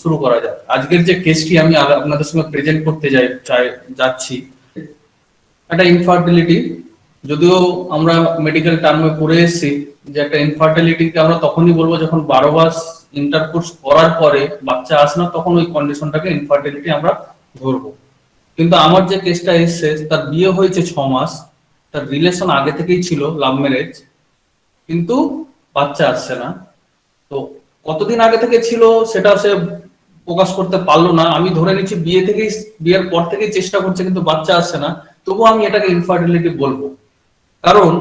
শুরু করা যাক। আজকের যে কেসটি আমি আপনাদের সঙ্গে প্রেজেন্ট করতে যাচ্ছি, একটা ইনফার্টিলিটি। যদিও আমরা মেডিকেল টার্মে পড়ে এসেছি যে একটা ইনফার্টিলিটিকে আমরা তখনই বলবো যখন 12 মাস ইন্টারকোর্স করার পরে বাচ্চা আসে না, তখন ওই কন্ডিশনটাকে ইনফার্টিলিটি আমরা ধরবো। কিন্তু আমার যে কেসটা এসছে, তার বিয়ে হয়েছে 6 মাস, তার রিলেশন আগে থেকেই ছিল, লাভ ম্যারেজ, কিন্তু বাচ্চা আসছে না। তো কতদিন আগে থেকে ছিল সেটা সে প্রকাশ করতে পারলো না। আমি ধরে নিচ্ছি বিয়ের পর থেকেই চেষ্টা করছে, কিন্তু বাচ্চা আসছে না। তবুও আমি এটাকে ইনফার্টিলিটি বলবো, কারণ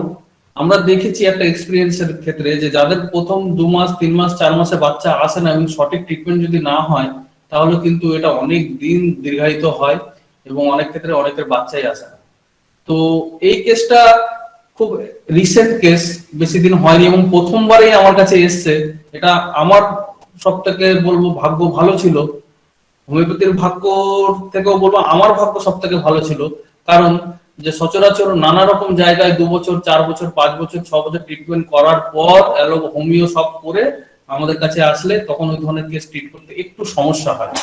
আমরা দেখেছি একটা এক্সপিরিয়েন্সের ক্ষেত্রে যে যাদের প্রথম 2 মাস 3 মাস 4 মাসে বাচ্চা আসে না এবং সঠিক ট্রিটমেন্ট যদি না হয়, তাহলে কিন্তু এটা অনেক দিন দীর্ঘায়িত হয় এবং অনেক ক্ষেত্রে অনেকের বাচ্চাই আসে না। তো এই কেসটা খুব রিসেন্ট কেস, বেশি দিন হয়নি এবং প্রথমবারেই আমার কাছে এসছে। এটা আমার সব থেকে বলবো ভাগ্য ভালো ছিল। হোমিওপ্যাথির ভাগ্য থেকেও বলবো আমার ভাগ্য সব থেকে ভালো ছিল, কারণ যে সচরাচর নানা রকম জায়গায় 2 বছর 4 বছর 5 বছর 6 বছর ট্রিটমেন্ট করার পর হোমিও সব করে আমাদের কাছে আসলে তখন ওই ধরনের কেস ট্রিট করতে একটু সমস্যা হয়।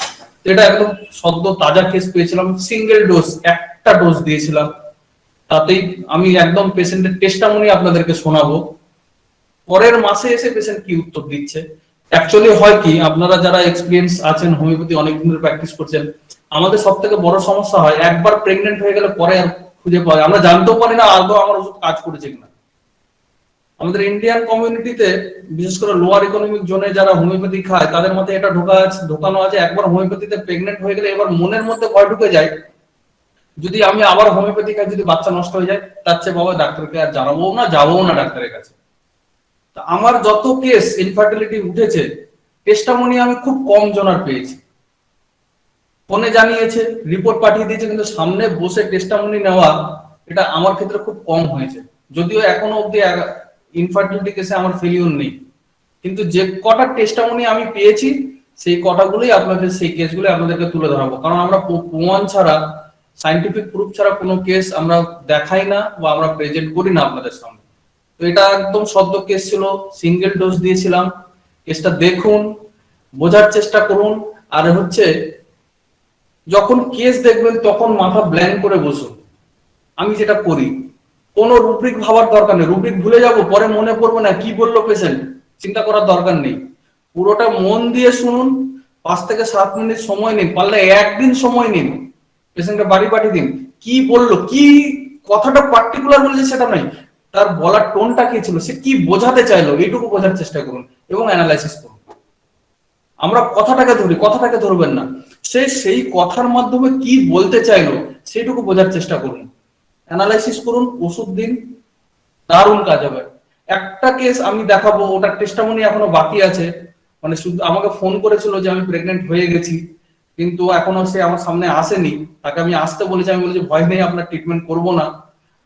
এটা একদম সদ্য তাজা কেস পেয়েছিলাম, সিঙ্গেল ডোজ, একটা ডোজ দিয়েছিলাম, তাতেই আমি একদম পেশেন্টের টেস্টামনি আপনাদেরকে শোনাবো। পরের মাসে এসে পেশেন্ট কি উত্তর দিচ্ছে। অ্যাকচুয়ালি হয় কি, আপনারা যারা এক্সপিরিয়েন্স আছেন, হোমিওপ্যাথি অনেকদিন ধরে প্র্যাকটিস করছেন, আমাদের সব থেকে বড় সমস্যা হয় একবার প্রেগনেন্ট হয়ে গেলে পরে আর খুঁজে পাওয়া যায়, আমরা জানতেও পারি না আদৌ আমার ওষুধ কাজ করেছে কিনা। আমাদের ইন্ডিয়ান কমিউনিটিতে, বিশেষ করে লোয়ার ইকোনমিক জোনে যারা হোমিওপ্যাথি খায়, তাদের মধ্যে এটা ঢোকানো আছে একবার হোমিওপ্যাথিতে প্রেগনেন্ট হয়ে গেলে এবার মনের মধ্যে ভয় ঢুকে যায়, যদি আমি আবার হোমিওপ্যাথি খাই যদি বাচ্চা নষ্ট হয়ে যায়, তার চেয়ে বাবা ডাক্তারকে আর জানাবো না, যাবো না ডাক্তারের কাছে। আমার যত কেস ইনফার্টিলিটি উঠেছে, টেস্টামনি আমি খুব কম জনার পেয়েছি। ফোনে জানিয়েছে, রিপোর্ট পাঠিয়ে দিয়েছে, কিন্তু সামনে বসে টেস্টামনি নেওয়া এটা আমার ক্ষেত্রে খুব কম হয়েছে। যদিও এখনো অব্দি ইনফার্টিলিটি কেসে আমার ফেলিওর নেই, কিন্তু যে কটা টেস্টামনি আমি পেয়েছি সেই কটাগুলোই আপনাদের, সেই কেসগুলো আপনাদেরকে তুলে ধরাবো। কারণ আমরা প্রমাণ ছাড়া, সাইন্টিফিক প্রুফ ছাড়া কোনো কেস আমরা দেখাই না বা আমরা প্রেজেন্ট করি না আপনাদের সামনে। তো এটা একদম সদ্য কেস ছিল, সিঙ্গেল ডোজ দিয়েছিলাম। কেসটা দেখুন, বোঝার চেষ্টা করুন, আর হচ্ছে যখন কেস দেখবেন তখন মাথা ব্ল্যাঙ্ক করে বসুন। আমি যেটা করি, কোনো রুব্রিক ভাবার দরকার নেই, রুব্রিক ভুলে যাব, পরে মনে পড়বে না কি বললো পেশেন্ট, চিন্তা করার দরকার নেই। পুরোটা মন দিয়ে শুনুন, 5 থেকে 7 মিনিট সময় নিন, পারলে একদিন সময় নিন, পেশেন্টকে বাড়ি পাঠিয়ে দিন। কি বললো, কি কথাটা পার্টিকুলার বলেছে সেটা নয়, তার বলার টোনটা কি ছিল, সে কি বোঝাতে চাইলো, এইটুকু বোঝার চেষ্টা করুন এবং অ্যানালাইসিস করুন। আমরা কথাটাকে ধরি, কথাটাকে ধরবেন না, সে সেই কথার মাধ্যমে কি বলতে চাইলো সেইটুকু বোঝার চেষ্টা করুন, অ্যানালাইসিস করুন, ওষুধ দিন, দারুণ কাজ হবে। একটা কেস আমি দেখাবো, ওটার টেস্টামনি এখনো বাকি আছে। মানে শুধু আমাকে ফোন করেছিল যে আমি প্রেগনেন্ট হয়ে গেছি, কিন্তু এখনো সে আমার সামনে আসেনি। তাকে আমি আসতে বলেছি, আমি বলেছি ভয় নেই, আপনার ট্রিটমেন্ট করবো না,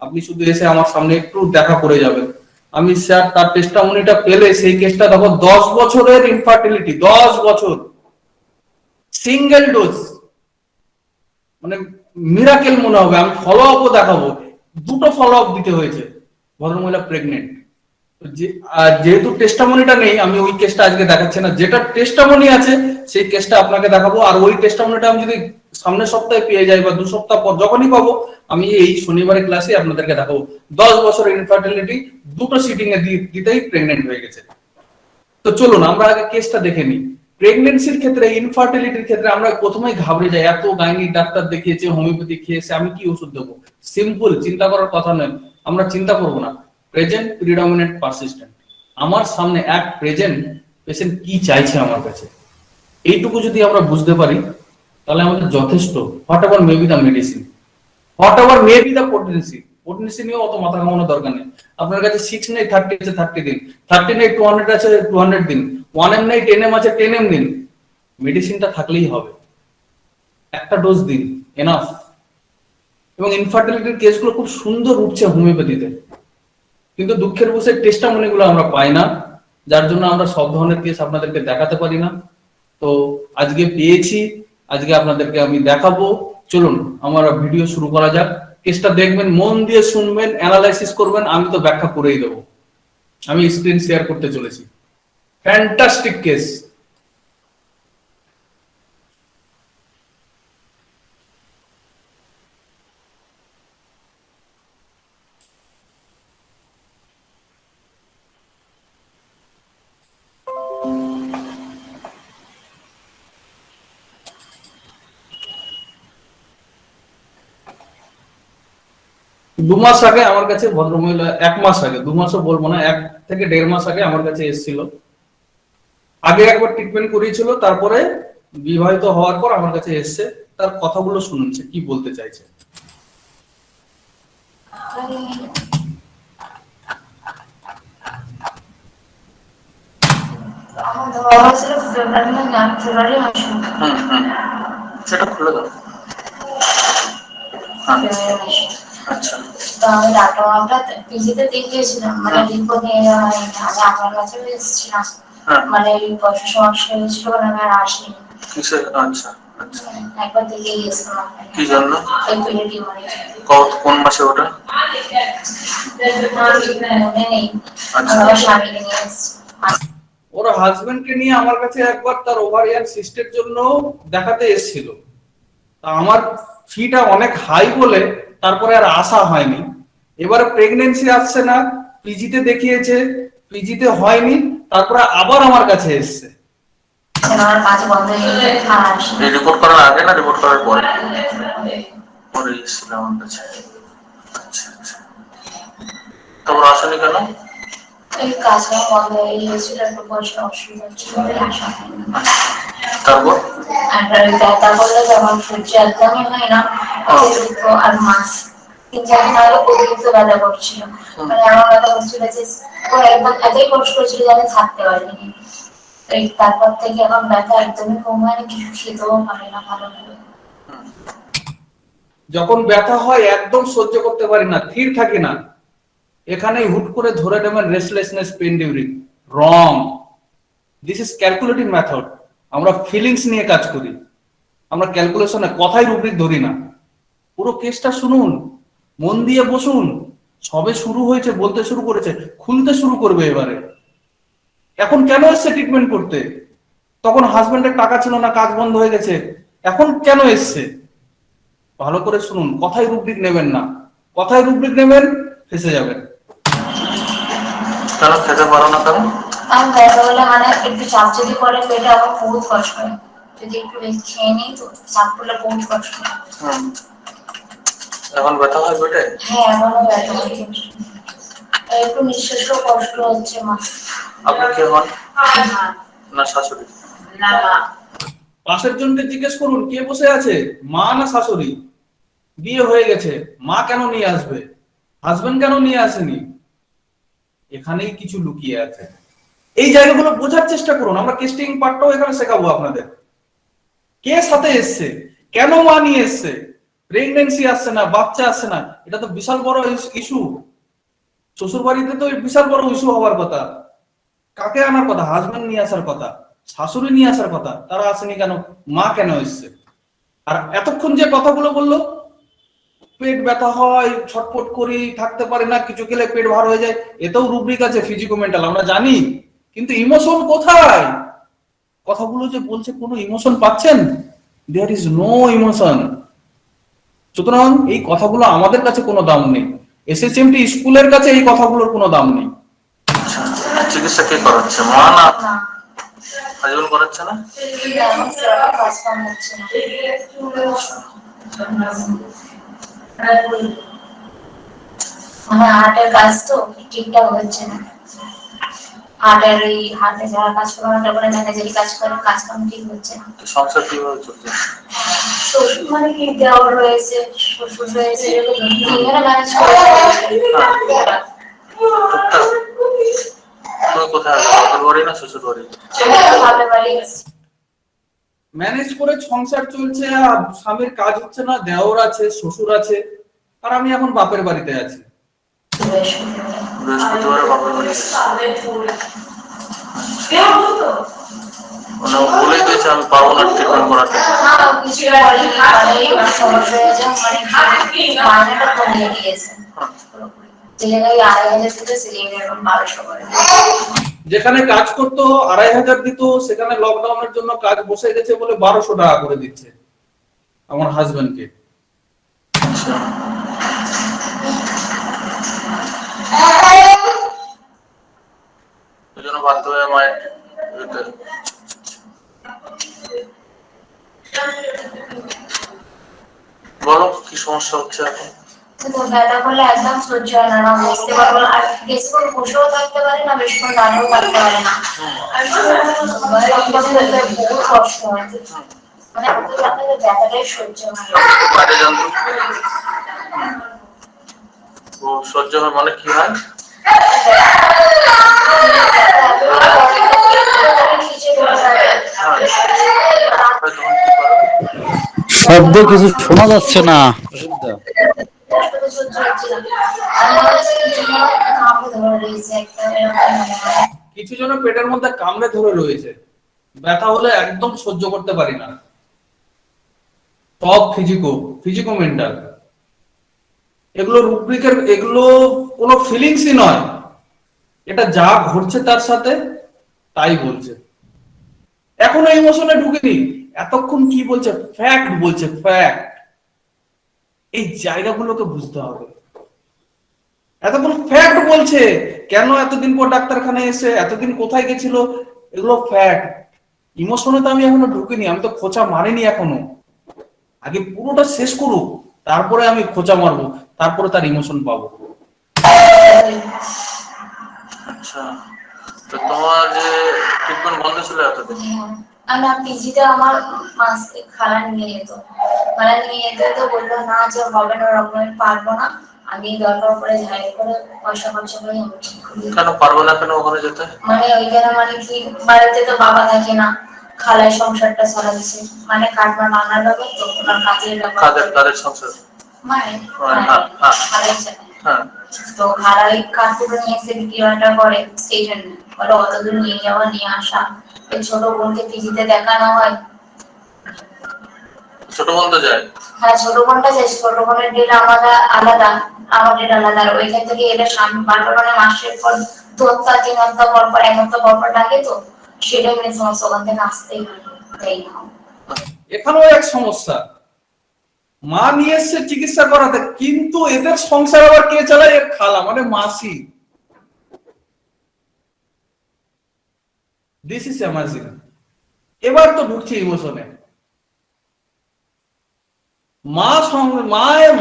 আপনি শুধু এসে আমার সামনে একটু দেখা করে যাবেন। আমি স্যার তার টেস্টামনিটা পেলে সেই কেসটা দেখো, 10 বছরের ইনফার্টিলিটি, 10 বছর, সিঙ্গেল ডোজ, মানে মিরাকেল মনে হবে। আমি ফলো আপও দেখাবো, 2টো ফলো আপ দিতে হয়েছে, ভদ্রমহিলা প্রেগনেন্ট। যেহেতু টেস্টামনিটা নেই, আমি ওই কেসটা আজকে দেখাচ্ছি না, যেটা টেস্টামনি আছে সেই কেসটা আপনাকে দেখাবো। আর ওই টেস্টামনিটা আমি যদি সামনের সপ্তাহে পেয়ে যাই বা 2 সপ্তাহ পর যখনই পাবো, আমি এই শনিবারের ক্লাসে আপনাদেরকে দেখাবো 10 বছরের ইনফার্টিলিটি, 2টো সিটিং এ দিতেই প্রেগনেন্ট হয়ে গেছে। তো চলুন আমরা আগে কেসটা দেখে নিই। প্রেগনেন্সির ক্ষেত্রে, ইনফার্টিলিটির ক্ষেত্রে আমরা প্রথমেই ঘাবড়ে যাই, এত গাইনিক ডাক্তার দেখিয়েছে, হোমিওপ্যাথি খেয়েছে, আমি কি ওষুধ দেবো। সিম্পল, চিন্তা করার কথা নয়, আমরা চিন্তা করবো না। প্রেজেন্ট, প্রিডমিনেন্ট, পারসিস্টেন্ট, আমার সামনে এক প্রেজেন্ট পেশেন্ট কি চাইছে আমার কাছে, এইটুকু যদি আমরা বুঝতে পারি তাহলে আমাদের যথেষ্ট। What ever may be the medicine, what ever may be the potency, potency নিয়েও অত মাথা ঘামানোর দরকার নেই। আপনার কাছে 6 নেই 30 আছে 30 দিন, 30 নেই 200 আছে 200 দিন, 1M নেই 10M আছে 10M দিন, মেডিসিনটা থাকলেই হবে। একটা ডোজ দিন, এনাফ। এবং ইনফার্টিলিটির কেসগুলো খুব সুন্দর উঠছে হোমিওপ্যাথিতে, কিন্তু দুঃখের বসে টেস্টামনিগুলো আমরা পাই না, যার জন্য আমরা সব ধরনের কেস আপনাদেরকে দেখাতে পারি না। তো আজকে পেয়েছি, আজকে আপনাদেরকে আমি দেখাবো। চলুন আমার ভিডিও শুরু করা যাক। কেসটা দেখবেন, মন দিয়ে শুনবেন, অ্যানালাইসিস করবেন, আমি তো ব্যাখ্যা করেই দেবো। আমি স্ক্রিন শেয়ার করতে চলেছি। Fantastic case. 2 মাস আগে আমার কাছে ভদ্রমহিলা, 1 মাস আগে, 2 মাসও বলবো না, 1 থেকে 1.5 মাস আগে আমার কাছে এসেছিল। আগে একবার ট্রিটমেন্ট করিয়েছিল, তারপরে বিবাহিত হওয়ার পর আমার কাছে এসছে। তার কথাগুলো শুনছে কি বলতে চাইছে। সেটা খুলে দাও। আচ্ছা, তো আমি ডাক্তারবাবুটা পিজিতে দেখিয়েছিলাম, মানে রিপোর্ট নিয়ে যাওয়া হয়নি, আমি আপনার কাছে এসেছিলাম, মানে রিপোর্ট সমস্যা হয়েছিল বলে আমি আর আসিনি। কিসের? আচ্ছা আচ্ছা, একবার দেখে গিয়েছিলাম। কি জন্য? ফেব্রুয়ারি মানে কোন মাসে ওটা? মনে নেই। আচ্ছা, আমার স্বামীকে নিয়ে এসেছি। ওর হাজবেন্ডকে নিয়ে আমার কাছে একবার তার ওভারিয়ান সিস্টের জন্য দেখাতে এসেছিল। তা আমার ফিটা অনেক হাই বলে তারপরে আর আসা হয়নি। এবারে প্রেগনেন্সি আসছে না, পিজিতে দেখিয়েছে, পিজিতে হয়নি, তারপরে আবার আমার কাছে এসছে। আমার কাজ বন্ধ হয়ে গেছে আর আসিনি। রিপোর্ট করার আগে না রিপোর্ট করার পরে? পরে এসেছিল আমার কাছে। আচ্ছা আচ্ছা, তোমরা আসনি কেন? এই কাজটা বন্ধ হয়ে গিয়েছিল, একটু পয়সা অসুবিধা ছিল বলে আসা হয়নি। তারপর আর ব্যথা করলে যখন সূর্য একদমই হয় না, অতিরিক্ত আর মাস 3-4 দিন আগে অতিরিক্ত ব্যথা করছিল, মানে এমন ব্যথা করছিল যে একদম এতই কষ্ট করছিল যে আমি থাকতে পারিনি। এই তারপর থেকে এখন ব্যথা একদমই কম হয়নি, কিছু খেতেও পারি না ভালোভাবে। যখন ব্যথা হয় একদম সহ্য করতে পারি না, স্থির থাকি না, এখানেই হুট করে ধরে নেবেন restlessness, pain during. Wrong. This is calculative method. আমরা ফিলিংস নিয়ে কাজ করি, আমরা ক্যালকুলেশনে কথাই রুব্রিক ধরি না। পুরো কেসটা শুনুন, মন দিয়ে বসুন। সবে শুরু হয়েছে, বলতে শুরু করেছে, খুলতে শুরু করবে এবারে। এখন কেন এসছে ট্রিটমেন্ট করতে? তখন হাজবেন্ডের টাকা ছিল না, কাজ বন্ধ হয়ে গেছে, এখন কেন এসছে? ভালো করে শুনুন, কথাই রুব্রিক নেবেন না। কথাই রুব্রিক নেবেন, ফেসে যাবেন। কেন খেতে পারো না কেন? আমি ব্যথা হলে মানে একটু চাপ যদি পড়ে পেটে আমার বহুত কষ্ট হয়, যদি একটু বেশি খেয়ে নিই তো চাপ পড়লে বহুত কষ্ট হয়। এখন ব্যথা হয় পেটে? হ্যাঁ, এখনো ব্যথা হচ্ছে, একটু নিঃশ্বাসও কষ্ট হচ্ছে। মা আপনি কে হন? না শাশুড়ি? না মা। পাশের জনকে জিজ্ঞেস করুন কে বসে আছে, মা না শাশুড়ি। বিয়ে হয়ে গেছে, মা কেন নিয়ে আসবে, হাজবেন্ড কেন নিয়ে আসেনি? এখানেই কিছু লুকিয়ে আছে। এই জায়গাগুলো বোঝার চেষ্টা করুন। আমরা কেস্টিং পার্টটাও এখানে শেখাবো আপনাদের। কে সাথে এসছে, কেন মা নিয়ে এসছে, প্রেগনেন্সি আসছে না, বাচ্চা আসছে না, এটা তো বিশাল বড় ইস্যু। শ্বশুর বাড়িতে তো বিশাল বড় ইস্যু হওয়ার কথা। কাকে আনার কথা? হাজবেন্ড নিয়ে আসার কথা, শাশুড়ি নিয়ে আসার কথা, তারা আসেনি কেন? মা কেন এসছে? আর এতক্ষণ যে কথাগুলো বললো, পেট ব্যথা হয়, ছটফট করি, থাকতে পারি না, কিছু খেলে পেট ভার হয়ে যায়, এতেও রুব্রিক আছে ফিজিকো মেন্টাল, আমরা জানি। কিন্তু ইমোশন কোথায়? কথাগুলো যে বলছে, কোনো ইমোশন পাচ্ছেন? There is no emotion. সুতরাং এই কথাগুলো আমাদের কাছে কোনো দাম নেই, এসএসএমটি স্কুলের কাছে এই কথাগুলোর কোনো দাম নেই। চিকিৎসা কে করাচ্ছে, মা না হাজবেন্ড করাচ্ছে না? আমার হার্টের কাজ তো ঠিকঠাক হচ্ছে না। হার্টের এই হার্টে যারা কাজ করে না, তারপরে ম্যানেজারি কাজ করে, কাজ কাম ঠিক হচ্ছে না। সংসার কিভাবে চলছে? শ্বশুর মানে কি, দেওয়ার রয়েছে, শ্বশুর রয়েছে, দুজনে ম্যানেজ করে। তুমি কোথায় আছো, বাপের বাড়ি না শ্বশুর বাড়ি? বাপের বাড়ি গেছি। ম্যানেজ করে সংসার চলছে, আর স্বামীর কাজ হচ্ছে না, দেওর আছে, শ্বশুর আছে, আর আমি এখন বাপের বাড়িতে আছি। বৃহস্পতিবারে বাপের বাড়ি মানে বলে দিয়েছে আমি পারবো না ট্রিটমেন্ট করাতে। যেখানে কাজ করতো 2,500 দিত, সেখানে লকডাউনের জন্য কাজ বসে গেছে বলে 1,200 টাকা করে দিচ্ছে আমার হাজবেন্ডকে। এই জন্য বাধ্য হয়ে মায়ের বলো কি সমস্যা হচ্ছে এখন? তো ব্যথা করলে একদম সহ্য হয় না, না বসতে পারবো না, আর বেশিক্ষণ বসেও থাকতে পারি না, বেশিক্ষণ দাঁড়িয়েও থাকতে পারি না। আর বহু কষ্ট হয়, মানে আমাদের ব্যথাটাই সহ্য হয় না। বাইরে যন্ত্র ও সহ্য হয় মানে কি হয়? শব্দ কিছু শোনা যাচ্ছে না। কিছু জন পেটের মধ্যে কামড়ে ধরে রয়েছে, ব্যথা হলে একদম সহ্য করতে পারি না। সব ফিজিকো মেন্টাল, এগুলো রুব্রিকের, এগুলো কোনো ফিলিংসই নয়, এটা যা ঘটছে তার সাথে তাই বলছে। এখনো ইমোশনে ঢুকেনি, এতক্ষণ কি বলছে, ফ্যাক্ট বলছে, ফ্যাক্ট। এই জায়গাগুলোকে বুঝতে হবে। এতক্ষণ ফ্যাক্ট বলছে, কেন এতদিন পর ডাক্তারখানায় এসে, এতদিন কোথায় গেছিল, এগুলো ফ্যাক্ট। ইমোশনে তো আমি এখনো ঢুকিনি, আমি তো খোঁচা মারিনি এখনো। আগে পুরোটা শেষ করুক, তারপরে আমি খোঁচা মারবো, তারপরে তার ইমোশন পাবো। আচ্ছা, তো তোমার যে ট্রিটমেন্ট বন্ধ ছিল এতদিন? আমরা পিজিতে আমার মাসকে খালা নিয়ে যেত, খালা নিয়ে যেত, তো বললো না যে হবে না, ওরকম আমি পারবো না, আমি দরকার পড়ে যাই করে পয়সা খরচা করে আমি ঠিক করি। কেন পারবো না, কেন ওখানে যেতে? মানে ওইখানে মানে কি, বাড়িতে তো বাবা থাকে না, খালায় সংসারটা চালাচ্ছে, মানে কাটবা রান্নার ব্যাপার তো, ওনার কাজের ব্যাপার। কাদের সংসার? মানে খালাই চালায়। হ্যাঁ, তো খালাই কাঠগুলো নিয়ে এসে বিক্রি বাটা করে, সেই জন্য বলে অতদূর নিয়ে যাওয়া নিয়ে আসা। এই ছোট বোনকে পিজিতে দেখানো হয়। ছোট বোন তো যায়? হ্যাঁ, ছোট বোনটা যায়, ছোট বোনের ডেট আমাদের আলাদা, আমার ডেট আলাদা। আর ওইখান থেকে এলে স্বামী বারবার মানে মাসের পর 2 সপ্তাহ 3 সপ্তাহ পর পর 1 সপ্তাহ পর পর ডাকে, তো সেটা মেনে সমস্যা, ওখান থেকে আসতেই হয়, তাই না। এখানেও এক সমস্যা, মা নিয়ে এসছে চিকিৎসা করাতে, কিন্তু এদের সংসার আবার কে চালায়, এর খালা মানে মাসি। This is amazing. এবার তো ঢুকছে ইমোশনে।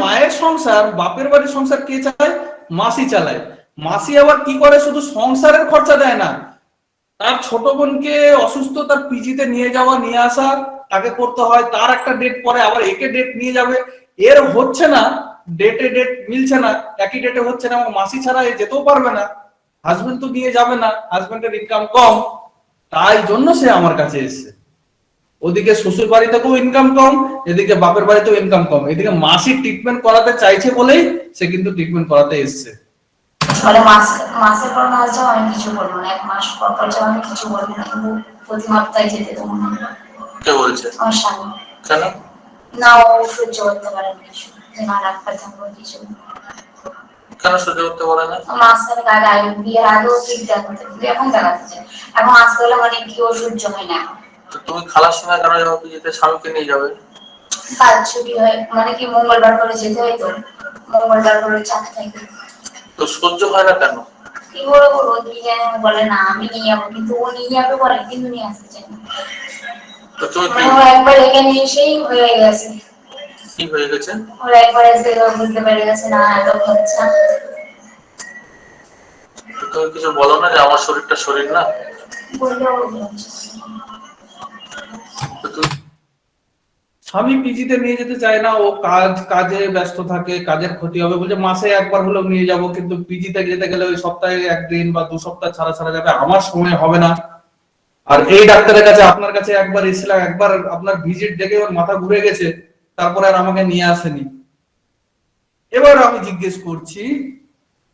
মায়ের সংসার, বাপের বাড়ির সংসার কে চালায়, মাসি চালায়। মাসি আবার কি করে, শুধু সংসারের খরচা দেয় না, তার ছোট বোনকে অসুস্থ, তার পিজিতে নিয়ে যাওয়া নিয়ে আসা তাকে করতে হয়, তার একটা ডেট পরে আবার একে ডেট নিয়ে যাবে, এর হচ্ছে না, ডেট মিলছে না, একই ডেটে হচ্ছে না, এবং মাসি ছাড়া এ যেতেও পারবে না, হাজবেন্ড তো নিয়ে যাবে না, হাজবেন্ডের ইনকাম কম, তাই জন্য সে আমার কাছে এসেছে। ওদিকে শ্বশুর বাড়ি থেকেও ইনকাম কম, এদিকে বাপের বাড়িতেও ইনকাম কম, এদিকে মাসি ট্রিটমেন্ট করাতে চাইছে বলেই সে কিন্তু ট্রিটমেন্ট করাতে এসেছে। মানে মাসের পর মাস যাও আমি কিছু বলবো না, 1 মাস পর পর যাও আমি কিছু বলবো না, কিন্তু প্রতি সপ্তাহে যেতে দেবো না। কে বলছে? আমার স্বামী। কেন? না, ও সহ্য করতে পারে না কিছু, যে না ডাক্তার থাকবো কিছু। কেন সহ্য করতে পারে না? মাসের আগে বিয়ের আগেও ঠিক দেখাতে, কিন্তু এখন দেখাতে চায়, এখন আসতে হলে মানে কি ও সহ্য হয় না। তো তুমি খালার সঙ্গে কেন যাবে পিজিতে, স্বামীকে নিয়ে যাবে? কাজ ছুটি হয়, মানে কি মঙ্গলবার করে যেতে হয়, তো মঙ্গলবার করে চাকরি থাকে। তো সহ্য হয় না কেন? কি করে বলবো, কি জানি, বলে না আমি নিয়ে যাবো, কিন্তু ও নিয়ে যাবে বলে, কিন্তু নিয়ে আসতে চায় না। তো তুমি ও একবার এখানে এসেই হয়ে গেছে। কি হয়ে গেছে? ওরা একবার এসে বুঝতে পেরে গেছে না এত খরচা। তো তুমি কিছু বলো না যে আমার শরীরটা শরীর না? বললেও তো তুমি স্বামী পিজিতে নিয়ে যেতে চায় না, ও কাজে ব্যস্ত থাকে, কাজের ক্ষতি হবে বলছে, মাসে একবার হলেও নিয়ে যাব, কিন্তু পিজিতে যেতে গেলে ওই সপ্তাহে 1 দিন বা 2 সপ্তাহ ছাড়া ছাড়া যাবে, আমার সময় হবে না। আর এই ডাক্তারের কাছে, আপনার কাছে একবার এসেছিলাম, একবার আপনার ভিজিট দেখে ওর মাথা ঘুরে গেছে, তারপরে আর আমাকে নিয়ে আসেনি। এবার আমি জিজ্ঞেস করছি,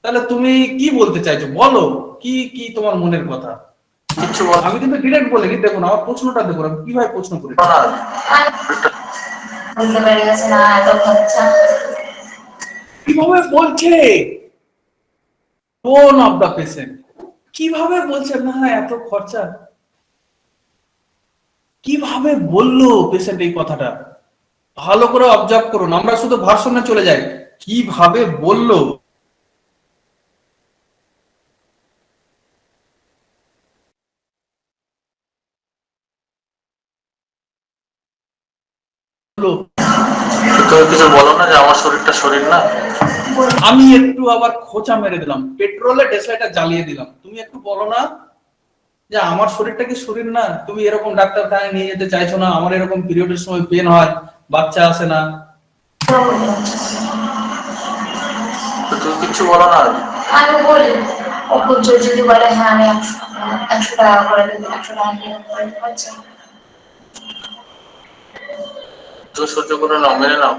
তাহলে তুমি কি বলতে চাইছো, বলো, কি কি তোমার মনের কথা। কিচ্ছু বলো আমি কিন্তু ডিরেক্ট বলে কি, দেখুন আমার প্রশ্নটা দেখুন, আমি কিভাবে প্রশ্ন করি। না। বুঝতে পেরে গেছে না এত খরচা। কিভাবে বলছে, টোন অফ দা পেশেন্ট, কিভাবে বলছে না এত খরচা, কিভাবে বললো পেশেন্ট এই কথাটা, ভালো করে অবজার্ভ করুন, আমরা শুধু ভার্সনে চলে যাই, কিভাবে বললো। তো তুমি কিছু বলো না যে আমার শরীরটা শরীর না? আমি একটু আবার খোঁচা মেরে দিলাম, পেট্রোলে ডেসলাইটার জ্বালিয়ে দিলাম। তুমি একটু বলো না যে আমার শরীরটা কি শরীর না? তুমি এরকম ডাক্তারখানায় নিয়ে যেতে চাইছো না, আমার এরকম পিরিয়ডের সময় পেন হয়, বাচ্চা আসে না। তো তুমি কিছু বলো না। আমি বলি ও খুব জোর যদি বলে হ্যাঁ আমি 100 টাকা করে দেবো, 100 টাকা নিয়ে করে দিতে পারছি। তো সহ্য করে নাও, মেনে নাও।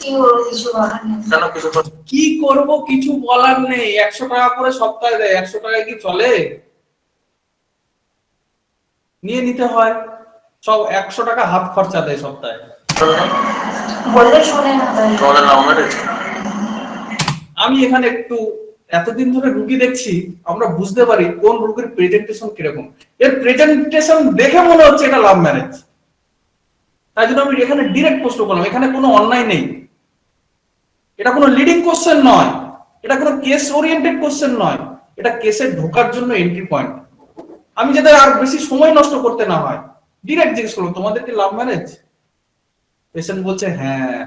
কি করবো কিছু বলার নেই। কেন কিছু কি করব, কিছু বলার নেই। 100 টাকা করে সপ্তাহে দেয়, 100 টাকায় কি চলে? নিয়ে নিতে হয়, সব 100 টাকা হাত খরচা দেয় সপ্তাহে। বললে শোনে না তাই। তোমাদের নাম মেরেছে? আমি এখানে একটু এতদিন ধরে রুগী দেখছি, আমরা বুঝতে পারি কোন রোগীর প্রেজেন্টেশন কিরকম। এর প্রেজেন্টেশন দেখে মনে হচ্ছে এটা লাভ ম্যারেজ। তাই জন্য আমি এখানে ডিরেক্ট প্রশ্ন করলাম, এখানে কোনো অন্যায় নেই, এটা কোনো লিডিং কোশ্চেন নয়, এটা কোনো কেস ওরিয়েন্টেড কোশ্চেন নয়, এটা কেসে ঢোকার জন্য এন্ট্রি পয়েন্ট। আমি যাতে আর বেশি সময় নষ্ট করতে না হয়, ডিরেক্ট জিজ্ঞেস করলাম তোমাদের কি লাভ ম্যারেজ? পেশেন্ট বলছে হ্যাঁ।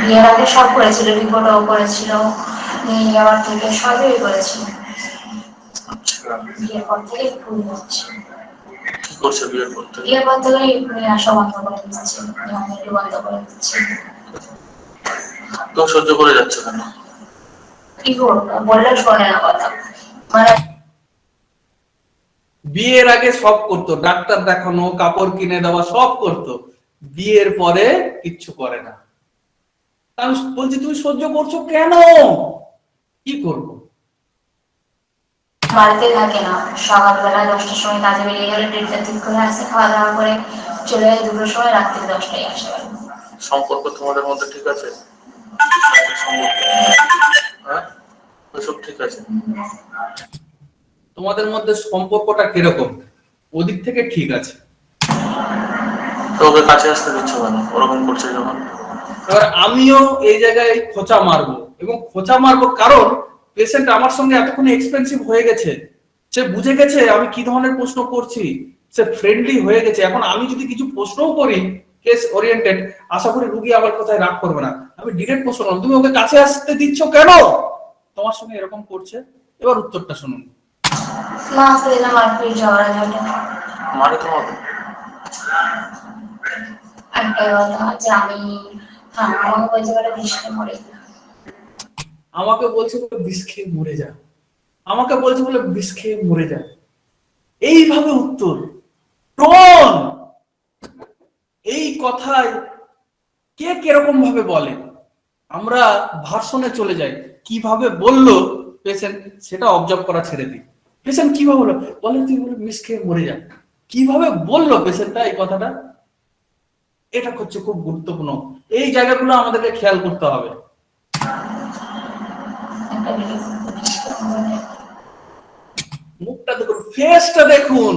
বিয়ের আগে সব করেছিল, রিপোর্টও করেছিল, নিয়ে যাওয়ার থেকে সবই করেছিল। বিয়ের পর থেকে ভুল হচ্ছে। কি করছে বিয়ের পর থেকে? বিয়ের পর থেকে আসা বন্ধ করে দিচ্ছে, বন্ধ করে দিচ্ছে। তুমি সহ্য করে যাচ্ছ কেন? কি করবো, বললে শোনে না কথা। মানে বিয়ের আগে সব করতো, ডাক্তার দেখানো, কাপড় কিনে দেওয়া সব করতো, বিয়ের পরে কিচ্ছু করে না। আমি বলছি তুমি সহ্য করছো কেন? কি করবো? বাড়িতে থাকে না, সকালবেলা 10টার সময় কাজে বেরিয়ে গেলে ট্রেনটা ঠিক করে আসে, খাওয়া দাওয়া করে চলে যায় 2টার সময়, রাত্রি 10টায় আসে। সম্পর্ক তোমাদের মধ্যে ঠিক আছে? হ্যাঁ, ওইসব ঠিক আছে? তোমাদের মধ্যে সম্পর্কটা কিরকম? ওদিক থেকে ঠিক আছে। তো ওকে কাছে আসতে দিচ্ছ কেন ওরকম করছে যখন? এবার আমিও এই জায়গায় খোঁচা মারবো, এবং খোঁচা মারবো কারণ পেশেন্ট আমার সঙ্গে এতক্ষণ এক্সপেন্সিভ হয়ে গেছে, সে বুঝে গেছে আমি কি ধরনের প্রশ্ন করছি, সে ফ্রেন্ডলি হয়ে গেছে। এখন আমি যদি কিছু প্রশ্নও করি কেস ওরিয়েন্টেড, আশা করি রুগী আমার কথায় রাগ করবে না। আমি ডিরেক্ট প্রশ্ন করলাম তুমি ওকে কাছে আসতে দিচ্ছ কেন, তোমার সঙ্গে এরকম করছে। এবার উত্তরটা শুনুন। না আসতে দিলাম আর ফির ঝগড়া ঝাঁটা। মানে তোমাকে একটাই কথা যে আমি, হ্যাঁ আমাকে বলছে বলে বিষ খেয়ে মরে গেলাম। আমাকে বলছে বলে বিষ খেয়ে মরে যা, আমাকে বলছে বলে বিষ খেয়ে মরে যা, এইভাবে উত্তর। টোন, এই কথায় কে কিরকম ভাবে বলে, আমরা ভার্সনে চলে যাই। কিভাবে বললো পেশেন্ট সেটা অবজার্ভ করা ছেড়ে দিই। পেশেন্ট কিভাবে বললো, বলে তুই বলে বিষ খেয়ে মরে যা, কিভাবে বললো পেশেন্টটা এই কথাটা, এটা হচ্ছে খুব গুরুত্বপূর্ণ। এই জায়গাগুলো আমাদেরকে খেয়াল করতে হবে। মুখটা দেখুন, ফেসটা দেখুন,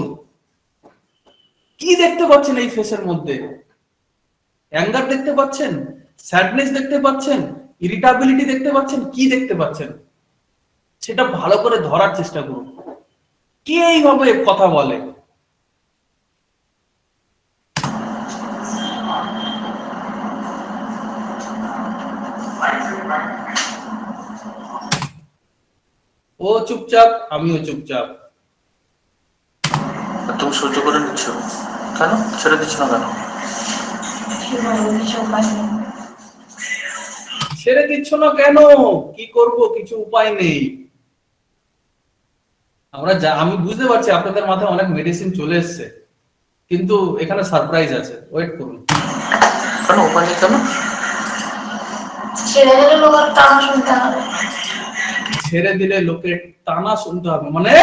কি দেখতে পাচ্ছেন এই ফেসের মধ্যে? অ্যাঙ্গার দেখতে পাচ্ছেন, স্যাডনেস দেখতে পাচ্ছেন, ইরিটেবিলিটি দেখতে পাচ্ছেন, কি দেখতে পাচ্ছেন সেটা ভালো করে ধরার চেষ্টা করুন। কে এইভাবে কথা বলে? ও চুপচাপ, আমিও চুপচাপ। তুমি সহ্য করে নিচ্ছ কেন? ছেড়ে দিচ্ছ না কেন? ছেড়ে দিচ্ছ না কেন? কি করব, কিছু উপায় নেই। আমি বুঝতে পারছি আপনাদের মাথায় অনেক মেডিসিন চলে এসেছে, কিন্তু এখানে সারপ্রাইজ আছে, ওয়েট করুন। কেন উপায় নেই কেন? ছেড়ে দিলে লোকের টানা শুনতে হবে। ছেড়ে দিলে লোকের টানা শুনতে হবে মানে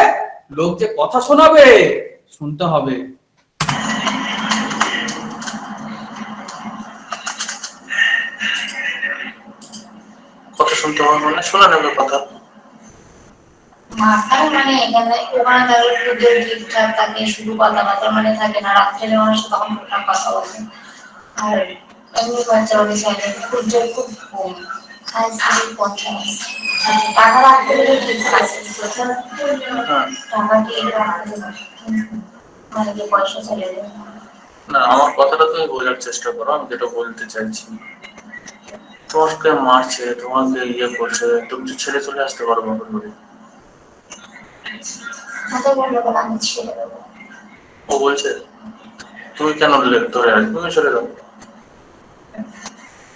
লোক যে কথা শোনাবে শুনতে হবে। কথা শুনতে হবে মানে শোনা নেবে কথা। মাথায় মানে এখানে ওখানে থাকলে দুধের ঠিকঠাক থাকে, শুধু কথাবার্তা মানে থাকে না, রাত্রে মানুষ তখন টুকটাক কথা বলে। আর এমনি বাচ্চা বাচ্চা চাইলে খুব খুব কম, আজ 50 টাকা রাখতে গেলে ঠিক আছে, টাকা দিয়ে রাখতে মানে কি পয়সা চলে যাবে। না, আমার কথাটা তুমি বোঝার চেষ্টা করো, আমি যেটা বলতে চাইছি। তোমাকে মারছে, তোমাকে ইয়ে করছে, তুমি তো ছেড়ে চলে আসতে পারো বাপের বাড়ি। আমাকে বললো বলে আমি ছেড়ে দেবো। ও বলছে তুমি কেন ধরে আসবে, তুমি চলে যাও।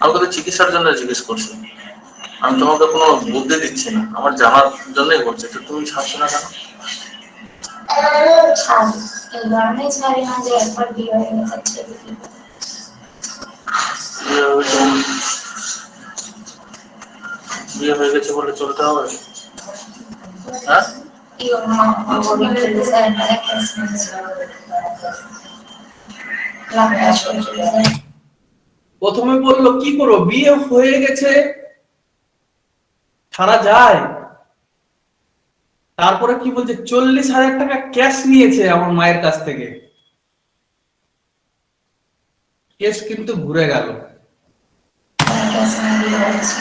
আমাকে তো চিকিৎসার জন্য জিজ্ঞেস করছি, আমি তোমাকে কোনো বুদ্ধি দিচ্ছি না, আমার জানার জন্যই বলছি, তো তুমি ছাড়ছো না কেন? ছাড়, এই কারণেই ছাড়ি না যে একবার বিয়ে হয়ে গেছে ছেড়ে দিই। বিয়ে হয়ে গেছে বলে চলতে হবে? হ্যাঁ, কি ওর মা বলি ফেলেছে একটা কেস নিয়েছে, লাভ করে চলে যায়। প্রথমে বললো কি করো, বিয়ে হয়ে গেছে, ছাড়া যায়। তারপরে কি বলছে 40,000 টাকা ক্যাশ নিয়েছে আমার মায়ের কাছ থেকে। কেস কিন্তু ঘুরে গেল। কেস নিয়ে বিয়ে হয়েছে।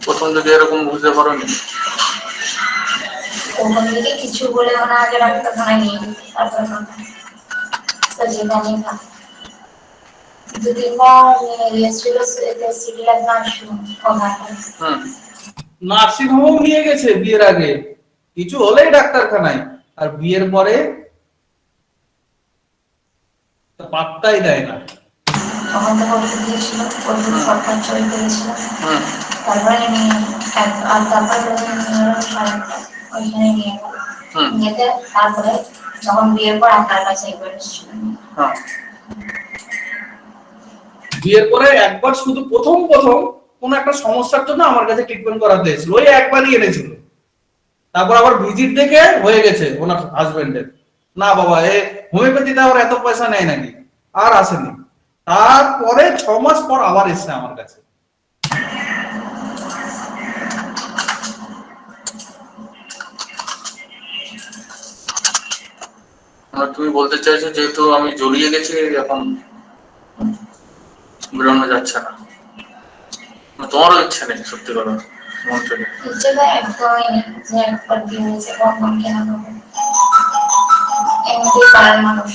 প্রথম যদি এরকম বুঝতে পারোনি, ওখান থেকে কিছু বলে মানে আগে ডাক্তারখানায় নিয়ে গেছে, তারপরে যেখানে না দুদিনবার ছিল city life nursing home. Nursing home নিয়ে গেছে বিয়ের আগে, কিছু হলেই ডাক্তারখানায়, আর বিয়ের পরে পাত্তাই দেয় না। তখন তো বলতে দিয়েছিল, বলতে সরকার চলে গিয়েছিল, তারপরে আর তারপরে ওইখানে নিয়ে গেল, নিয়ে তারপরে যখন বিয়ের পর আপনার কাছে একবার এসেছিল। বিয়ের পরে একবার শুধু প্রথম কোন একটা সমস্যার জন্য আমার কাছে ট্রিটমেন্ট করাতে এসেছিল, ওই একবারই এনেছিল। তারপর আবার ভিজিট দেখে হয়ে গেছে ওনার হাজবেন্ডের, না বাবা এ হোমিওপ্যাথিতে আবার এত পয়সা নেয় নাকি, আর আসেনি। তারপরে 6 মাস পর আবার এসছে আমার কাছে। তুমি বলতে চাইছো যেহেতু আমি জড়িয়ে গেছি এখন বেরোনো যাচ্ছে না, তোমারও ইচ্ছে নেই সত্যি কথা মন থেকে? ইচ্ছেটা একদমই নেই যে একবার বিয়ে হয়েছে কখন কেন হবে, এমনি পাড়ার মানুষ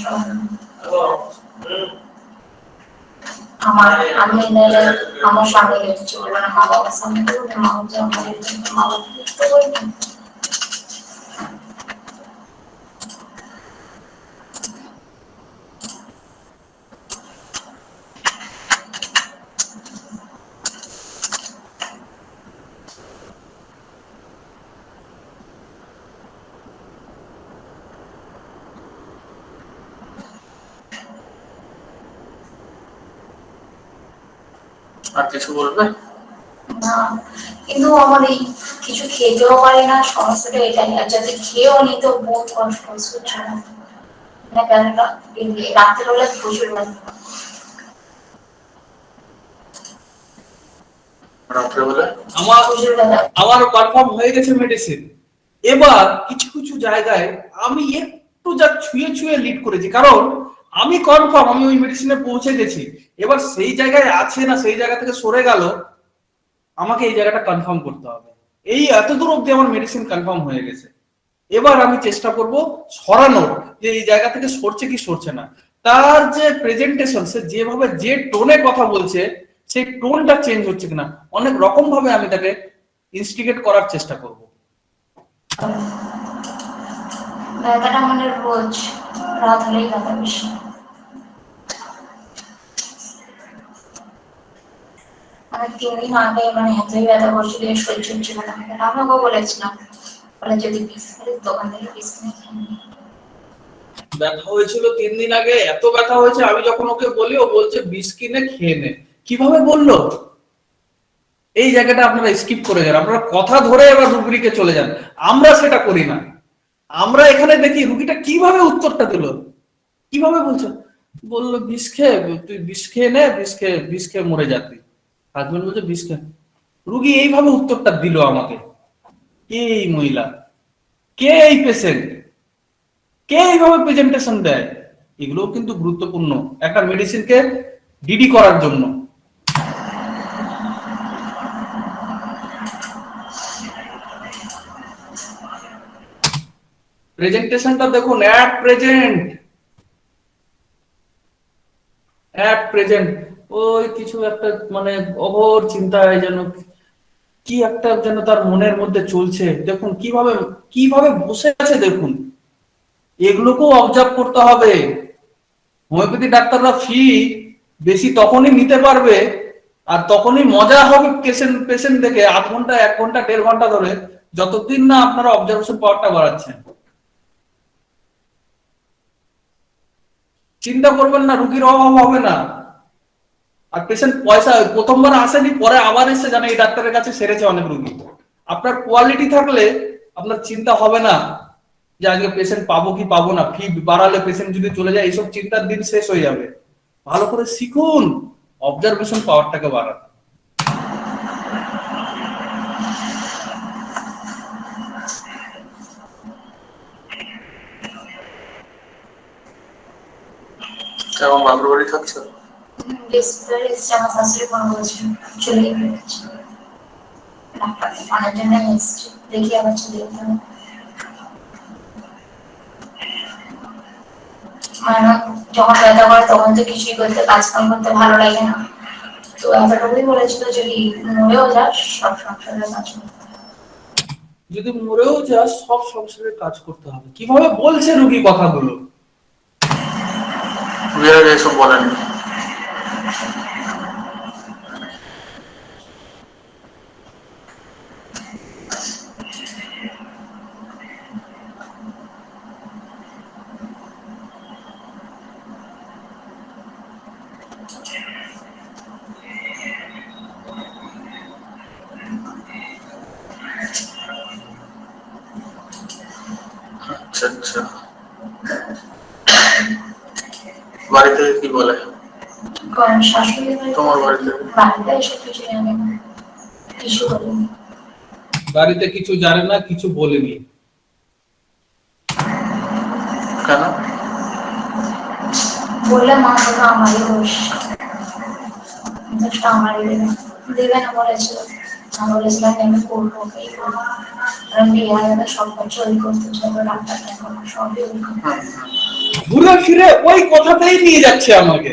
আমি নিলে আমার স্বামীকে কিছু বলবো না, মা বাবার সামনে বলবো, মা বাবা যখন মা বাবা বুঝতে পারবেন। আর কিছু বলবে না, কিন্তু আমার এই কিছু খেতেও পারে না, সমস্যাটা এটাই। আর যাতে খেয়েও নিত বহুত কষ্ট হচ্ছে না, কেনটা রাত্রে হলে প্রচুর লাগবে। রাত্রে বলে আমার কনফার্ম হয়ে গেছে মেডিসিন। এবার কিছু কিছু জায়গায় আমি একটু যা ছুঁয়ে ছুঁয়ে লিড করেছি, কারণ আমি কনফার্ম আমি ওই মেডিসিনে পৌঁছে গেছি। এবার সেই জায়গায় আছে না সেই জায়গা থেকে সরে গেল, আমাকে এই জায়গাটা কনফার্ম করতে হবে। এই এত দূর অব্দি আমার মেডিসিন কনফার্ম হয়ে গেছে। এবার আমি চেষ্টা করব সরানোর, যে এই জায়গা থেকে সরছে কি সরছে না। তার যে প্রেজেন্টেশন, সে যেভাবে যে টোনে কথা বলছে সেই টোনটা চেঞ্জ হচ্ছে কিনা, অনেক রকম ভাবে আমি তাকে ইনস্টিগেট করার চেষ্টা করব। ব্যথাটা মানে রোজ রাত হলেই ব্যথা বেশি। মানে 3 দিন আগে মানে এতই ব্যথা করছিল, সহ্য হচ্ছিল না। আমাকে বলেছিলাম, বলে যদি বিষ খাই দোকান থেকে বিষ কিনে খেয়ে নি। ব্যথা হয়েছিল 3 দিন আগে, এত ব্যথা হয়েছে, আমি যখন ওকে বলি ও বলছে বিষ কিনে খেয়ে নে। কিভাবে বললো? এই জায়গাটা আপনারা স্কিপ করে যান, আপনারা কথা ধরে এবার রুগীকে চলে যান। আমরা সেটা করি না। আমরা এখানে দেখি রুগীটা কিভাবে উত্তরটা দিল, কিভাবে বলছে, বললো বিষ খেয়ে, তুই বিষ খেয়ে নে, বিষ খেয়ে মরে যাতি। হাজবেন্ড বলছে বিষ খেয়ে, রুগী এইভাবে উত্তরটা দিল আমাকে। কে এই মহিলা, কে এই পেশেন্ট, কে এইভাবে প্রেজেন্টেশন দেয়? এগুলোও কিন্তু গুরুত্বপূর্ণ একটা মেডিসিনকে ডিডি করার জন্য। প্রেজেন্টেশনটা দেখুন, অ্যাট প্রেজেন্ট ওই কিছু একটা মানে অঘোর চিন্তায় যেন কি একটা যেন তার মনের মধ্যে চলছে, দেখুন কিভাবে কিভাবে বসে আছে দেখুন, এগুলোকেও অবজার্ভ করতে হবে। হোমিওপ্যাথি ডাক্তাররা ফি বেশি তখনই নিতে পারবে আর তখনই মজা হবে পেশেন্ট দেখে, আধ ঘন্টা 1 ঘন্টা 1.5 ঘন্টা ধরে, যতদিন না আপনারা অবজারভেশন পাওয়ারটা বাড়াচ্ছেন। চিন্তা করবেন না, রুগীর অভাব হবে না। আর পেশেন্ট পয়সা প্রথমবার আসেনি, পরে আবার এসে জানে এই ডাক্তারের কাছে সেরেছে অনেক রুগী। আপনার কোয়ালিটি থাকলে আপনার চিন্তা হবে না যে আজকে পেশেন্ট পাবো কি পাবো না, ফি বাড়ালে পেশেন্ট যদি চলে যায়, এইসব চিন্তার দিন শেষ হয়ে যাবে। ভালো করে শিখুন, অবজারভেশন পাওয়ারটাকে বাড়ান। এবং বাবুর বাড়ি থাকছো? আমার শাশুড়ি ফোন করেছিল, চলে গেছে অনেক জন্য এসছে, দেখি আবার চলে যেতে হবে। মানে যখন ব্যথা করে তখন তো কিছুই করতে, কাজকাম করতে ভালো লাগে না। তো এতটুকুই বলেছিল, যদি মরেও যাস সব সংসারের কাজ করতে হবে। যদি মরেও যাস সব সংসারের কাজ করতে হবে, কিভাবে বলছে রুগী কথাগুলো। বিয়ের আগে এসব বলেনি। আচ্ছা আচ্ছা, বাড়ি থেকে কি বলে? শাশুড়ি তোমার বাড়িতে? বাড়িতে এসে কিছু জানে না, কিছু বলেনি। বাড়িতে কিছু জানে না, কিছু বলেনি কেন? বললে মা বললো আমারই দোষ, দোষটা আমারই দেবে না বলেছিল। আমি বলেছিলাম আমি করবো, এই করবো, আমি বিয়ে হয়ে গেলে সব কিছু ওই করতে চাইবো, ডাক্তার দেখো সবই ওই করবো। ঘুরে ফিরে ওই কথাতেই নিয়ে যাচ্ছে আমাকে,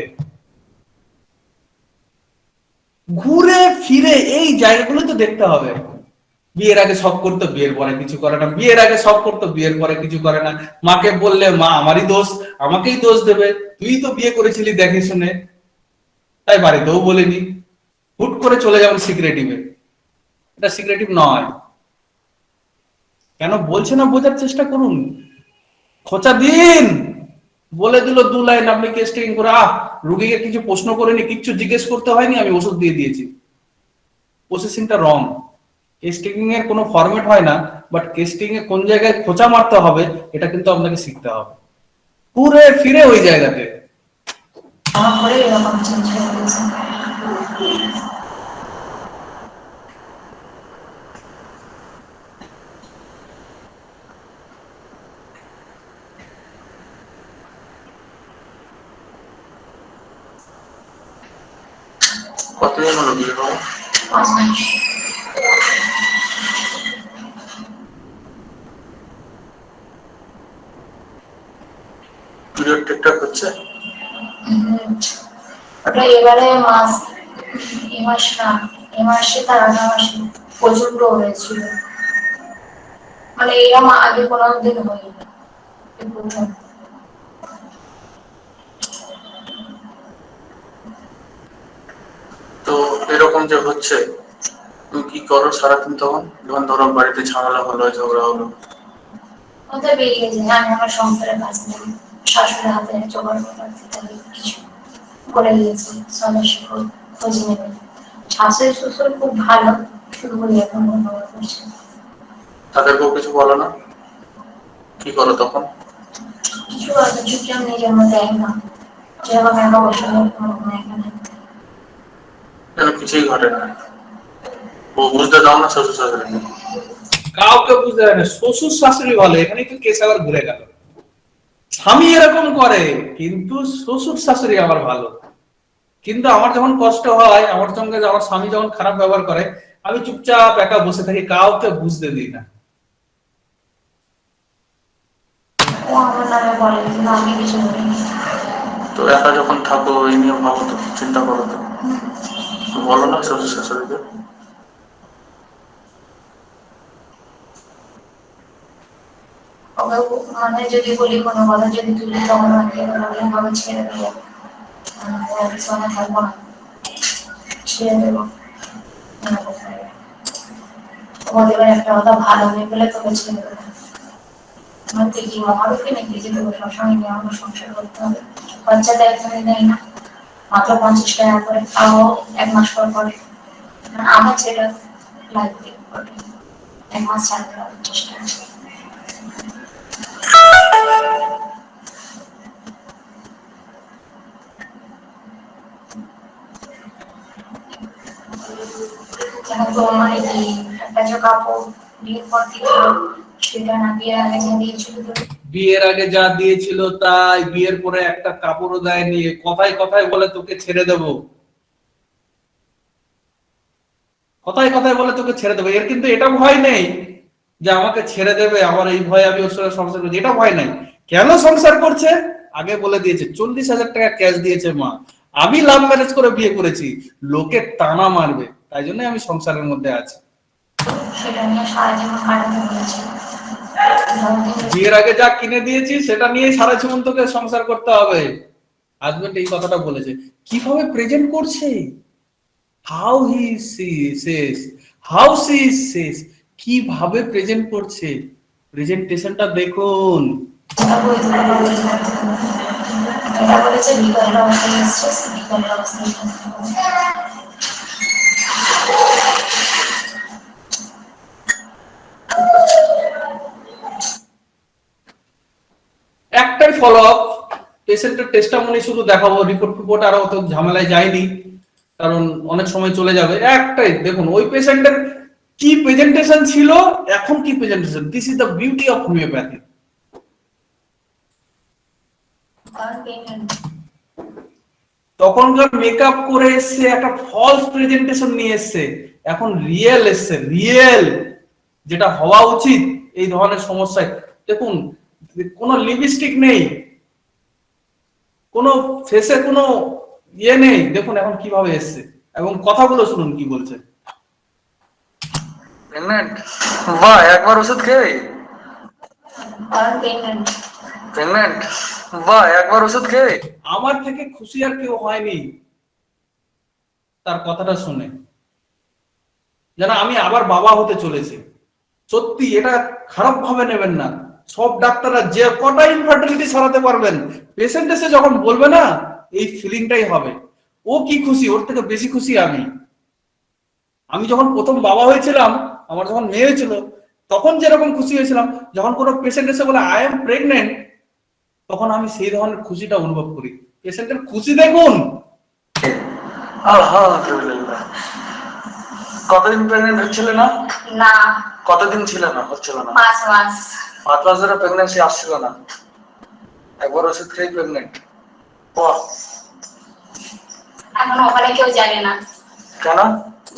ঘুরে ফিরে এই জায়গাগুলো তো দেখতে হবে। বিয়ের আগে সব করতো, বিয়ের পরে কিছু করে না, বিয়ের আগে সব করতো, বিয়ের পরে কিছু করে না। মাকে বললে মা আমারই দোষ, আমাকেই দোষ দেবে, তুই তো বিয়ে করেছিলি দেখে শুনে, তাই বাড়িতেও বলিনি। হুট করে চলে যাবেন সিক্রেটিভে, এটা সিক্রেটিভ নয়। কেন বলছে না বোঝার চেষ্টা করুন, খোঁচা দিন। বলে দিল 2 লাইন, আপনি কেস টেকিং করে রুগীকে কিছু প্রশ্ন করেনি, কিচ্ছু জিজ্ঞেস করতে হয়নি, আমি ওষুধ দিয়ে দিয়েছি। প্রসেসিংটা রং। কেস টেকিং এর কোনো ফরম্যাট হয় না, বাট কেস টেকিং এ কোন জায়গায় খোঁচা মারতে হবে এটা কিন্তু আপনাকে শিখতে হবে, ঘুরে ফিরে ওই জায়গাতে। আমার ঘরে এরকম চেঞ্জ হয়ে গেছে। কতদিন হলো বিয়ে হওয়া? 5 মাস। পিরিয়ড ঠিকঠাক হচ্ছে? ওটা এবারে মাস, এই মাস না, এই মাসে তার আগের মাসে প্রচন্ড হয়েছিল, মানে এরকম আগে কোনো দিন হয়নি। তো এরকম যে হচ্ছে, তুমি কি করো সারাদিন তখন, যখন ধরো বাড়িতে ঝামেলা হলো, ঝগড়া হলো? ওটা বেরিয়ে যায়, আমি আমার সংসারের কাজ নেই, শাশুড়ি হাতে জোগাড় করতে হবে, কিছু বলে দিয়েছি সমস্যা খোঁজ নেবে। শাশুড়ি শ্বশুর খুব ভালো, শুধু বলি এখন ব্যবহার করছে। তাদেরকেও কিছু বলো না? কি করো তখন? কিছু হয়তো চুপচাপ নিজের মধ্যে একদম, যেরকম একা বসে ওরকম এখানে কেন কিছুই ঘটে না? ও বুঝতে দাও না শ্বশুর শাশুড়িকে? কাউকে বুঝতে পারে না, শ্বশুর শাশুড়ি ভালো, এখানেই তো কেস আবার ঘুরে গেল। স্বামী এরকম করে, কিন্তু শ্বশুর শাশুড়ি আবার ভালো। কিন্তু আমার যখন কষ্ট হয়, আমার সঙ্গে আমার স্বামী যখন খারাপ ব্যবহার করে, আমি চুপচাপ একা বসে থাকি, কাউকে বুঝতে দিই না। ও আমার নামে বলে, কিন্তু আমি কিছু বলিনি। তো একা যখন থাকো এই নিয়ে ভাবো তো, চিন্তা করো তো, বলো না শ্বশুর শাশুড়িকে। ওকে মানে যদি বলি কোনো কথা যদি তুলি, তখন আমাকে বলে আমাকে ছেড়ে দেবো, পিছনে থাকবো না, ছেড়ে দেবো। ওদের একটা কথা ভালো হয়ে গেলে তোকে ছেড়ে দেবো। আমার তুই কি মহারূপী নাকি যে তোকে সবসময় নিয়ে আমাকে সংসার করতে হবে? বাচ্চাটা একদমই দেয় না, মাত্র 50 টাকা করে, তাও 1 মাস পর পরে। আমার ছেলে লাগবে, 1 মাস চালাতে হবে চেষ্টা। যেমন তো মানে কি একটা যে কাপড় বিয়ের পর থেকে সেটা না বিয়ের আগে যে দিয়েছিল তো, বিয়ের আগে যা দিয়েছিল তাই, বিয়ের পরে একটা কাপড়ও দেয়নি, কথায় কথায় বলে তোকে ছেড়ে দেবো, কথায় কথায় বলে তোকে ছেড়ে দেবো। এর কিন্তু এটা ভয় নেই যে আমাকে ছেড়ে দেবে, আমার এই ভয় আমি ওর সঙ্গে সংসার করছি, এটা ভয় নাই। কেন সংসার করছে? আগে বলে দিয়েছে, 40,000 টাকা ক্যাশ দিয়েছে মা। আমি লাভ ম্যারেজ করে বিয়ে করেছি, লোকে টানা মারবে, তাই জন্য আমি সংসারের মধ্যে আছি। সেটা নিয়ে সারা জীবন কাটাতে বলেছে। বিয়ের আগে যা কিনে দিয়েছি সেটা নিয়ে সারা জীবন তোকে সংসার করতে হবে। হাজবেন্ড এই কথাটা বলেছে। কিভাবে প্রেজেন্ট করছে, how he says, how she says, কিভাবে প্রেজেন্ট করছে, প্রেজেন্টেশনটা দেখুন। এটা বই তুলে বলে, এটা বলেছে বিকালের অবস্থায় এসছে, বিকালের অবস্থায় একটাই ফলো আপ, পেশেন্টের টেস্টামনি শুধু দেখাবো, রিপোর্ট ফিপোর্ট আর অত ঝামেলায় যায়নি, কারণ অনেক সময় চলে যাবে। একটাই দেখুন, ওই পেশেন্টের কি প্রেজেন্টেশন ছিল, এখন কি presentation. This is the beauty of homeopathy. কারণ পেমেন্ট তখনকার মেকআপ করে এসছে, একটা ফলস প্রেজেন্টেশন নিয়ে এসছে, এখন রিয়েল এসছে, রিয়েল যেটা হওয়া উচিত এই ধরনের সমস্যায়। দেখুন, কোনো লিপস্টিক নেই, কোনো ফেসে কোনো ইয়ে নেই, দেখুন এখন কিভাবে এসছে, এবং কথাগুলো শুনুন কি বলছে। প্রেগনেন্ট? বাহ, একবার ওষুধ খেয়ে কারণ পেমেন্ট প্রেগনেন্ট? বাহ, একবার ওষুধ খেয়ে। আমার থেকে খুশি আর কেউ হয়নি তার কথাটা শুনে, যেন আমি আবার বাবা হতে চলেছি। সত্যি এটা খারাপ ভাবে নেবেন না। সব ডাক্তাররা যে কটা ইনফার্টিলিটি সরাতে পারবেন, পেশেন্ট এসে যখন বলবে না, এই ফিলিংটাই হবে ও কি খুশি, ওর থেকে বেশি খুশি আমি। আমি যখন প্রথম বাবা হয়েছিলাম, আমার যখন মেয়ে হয়েছিল, তখন যেরকম খুশি হয়েছিলাম, যখন কোনো পেশেন্ট এসে বলে আই এম প্রেগনেন্ট, তখন আমি সেই ধরনের খুশিটা অনুভব করি। পেশেন্টের খুশি দেখুন। আলহামদুলিল্লাহ। কতদিন প্রেগনেন্ট হচ্ছিল না? না, কতদিন ছিল না, হচ্ছিল না? 5 মাস। 5 মাস ধরে প্রেগনেন্সি আসছিল না, একবার ওষুধ খেয়ে প্রেগনেন্ট। বাহ। এখন ওখানে কেউ জানে না। কেন?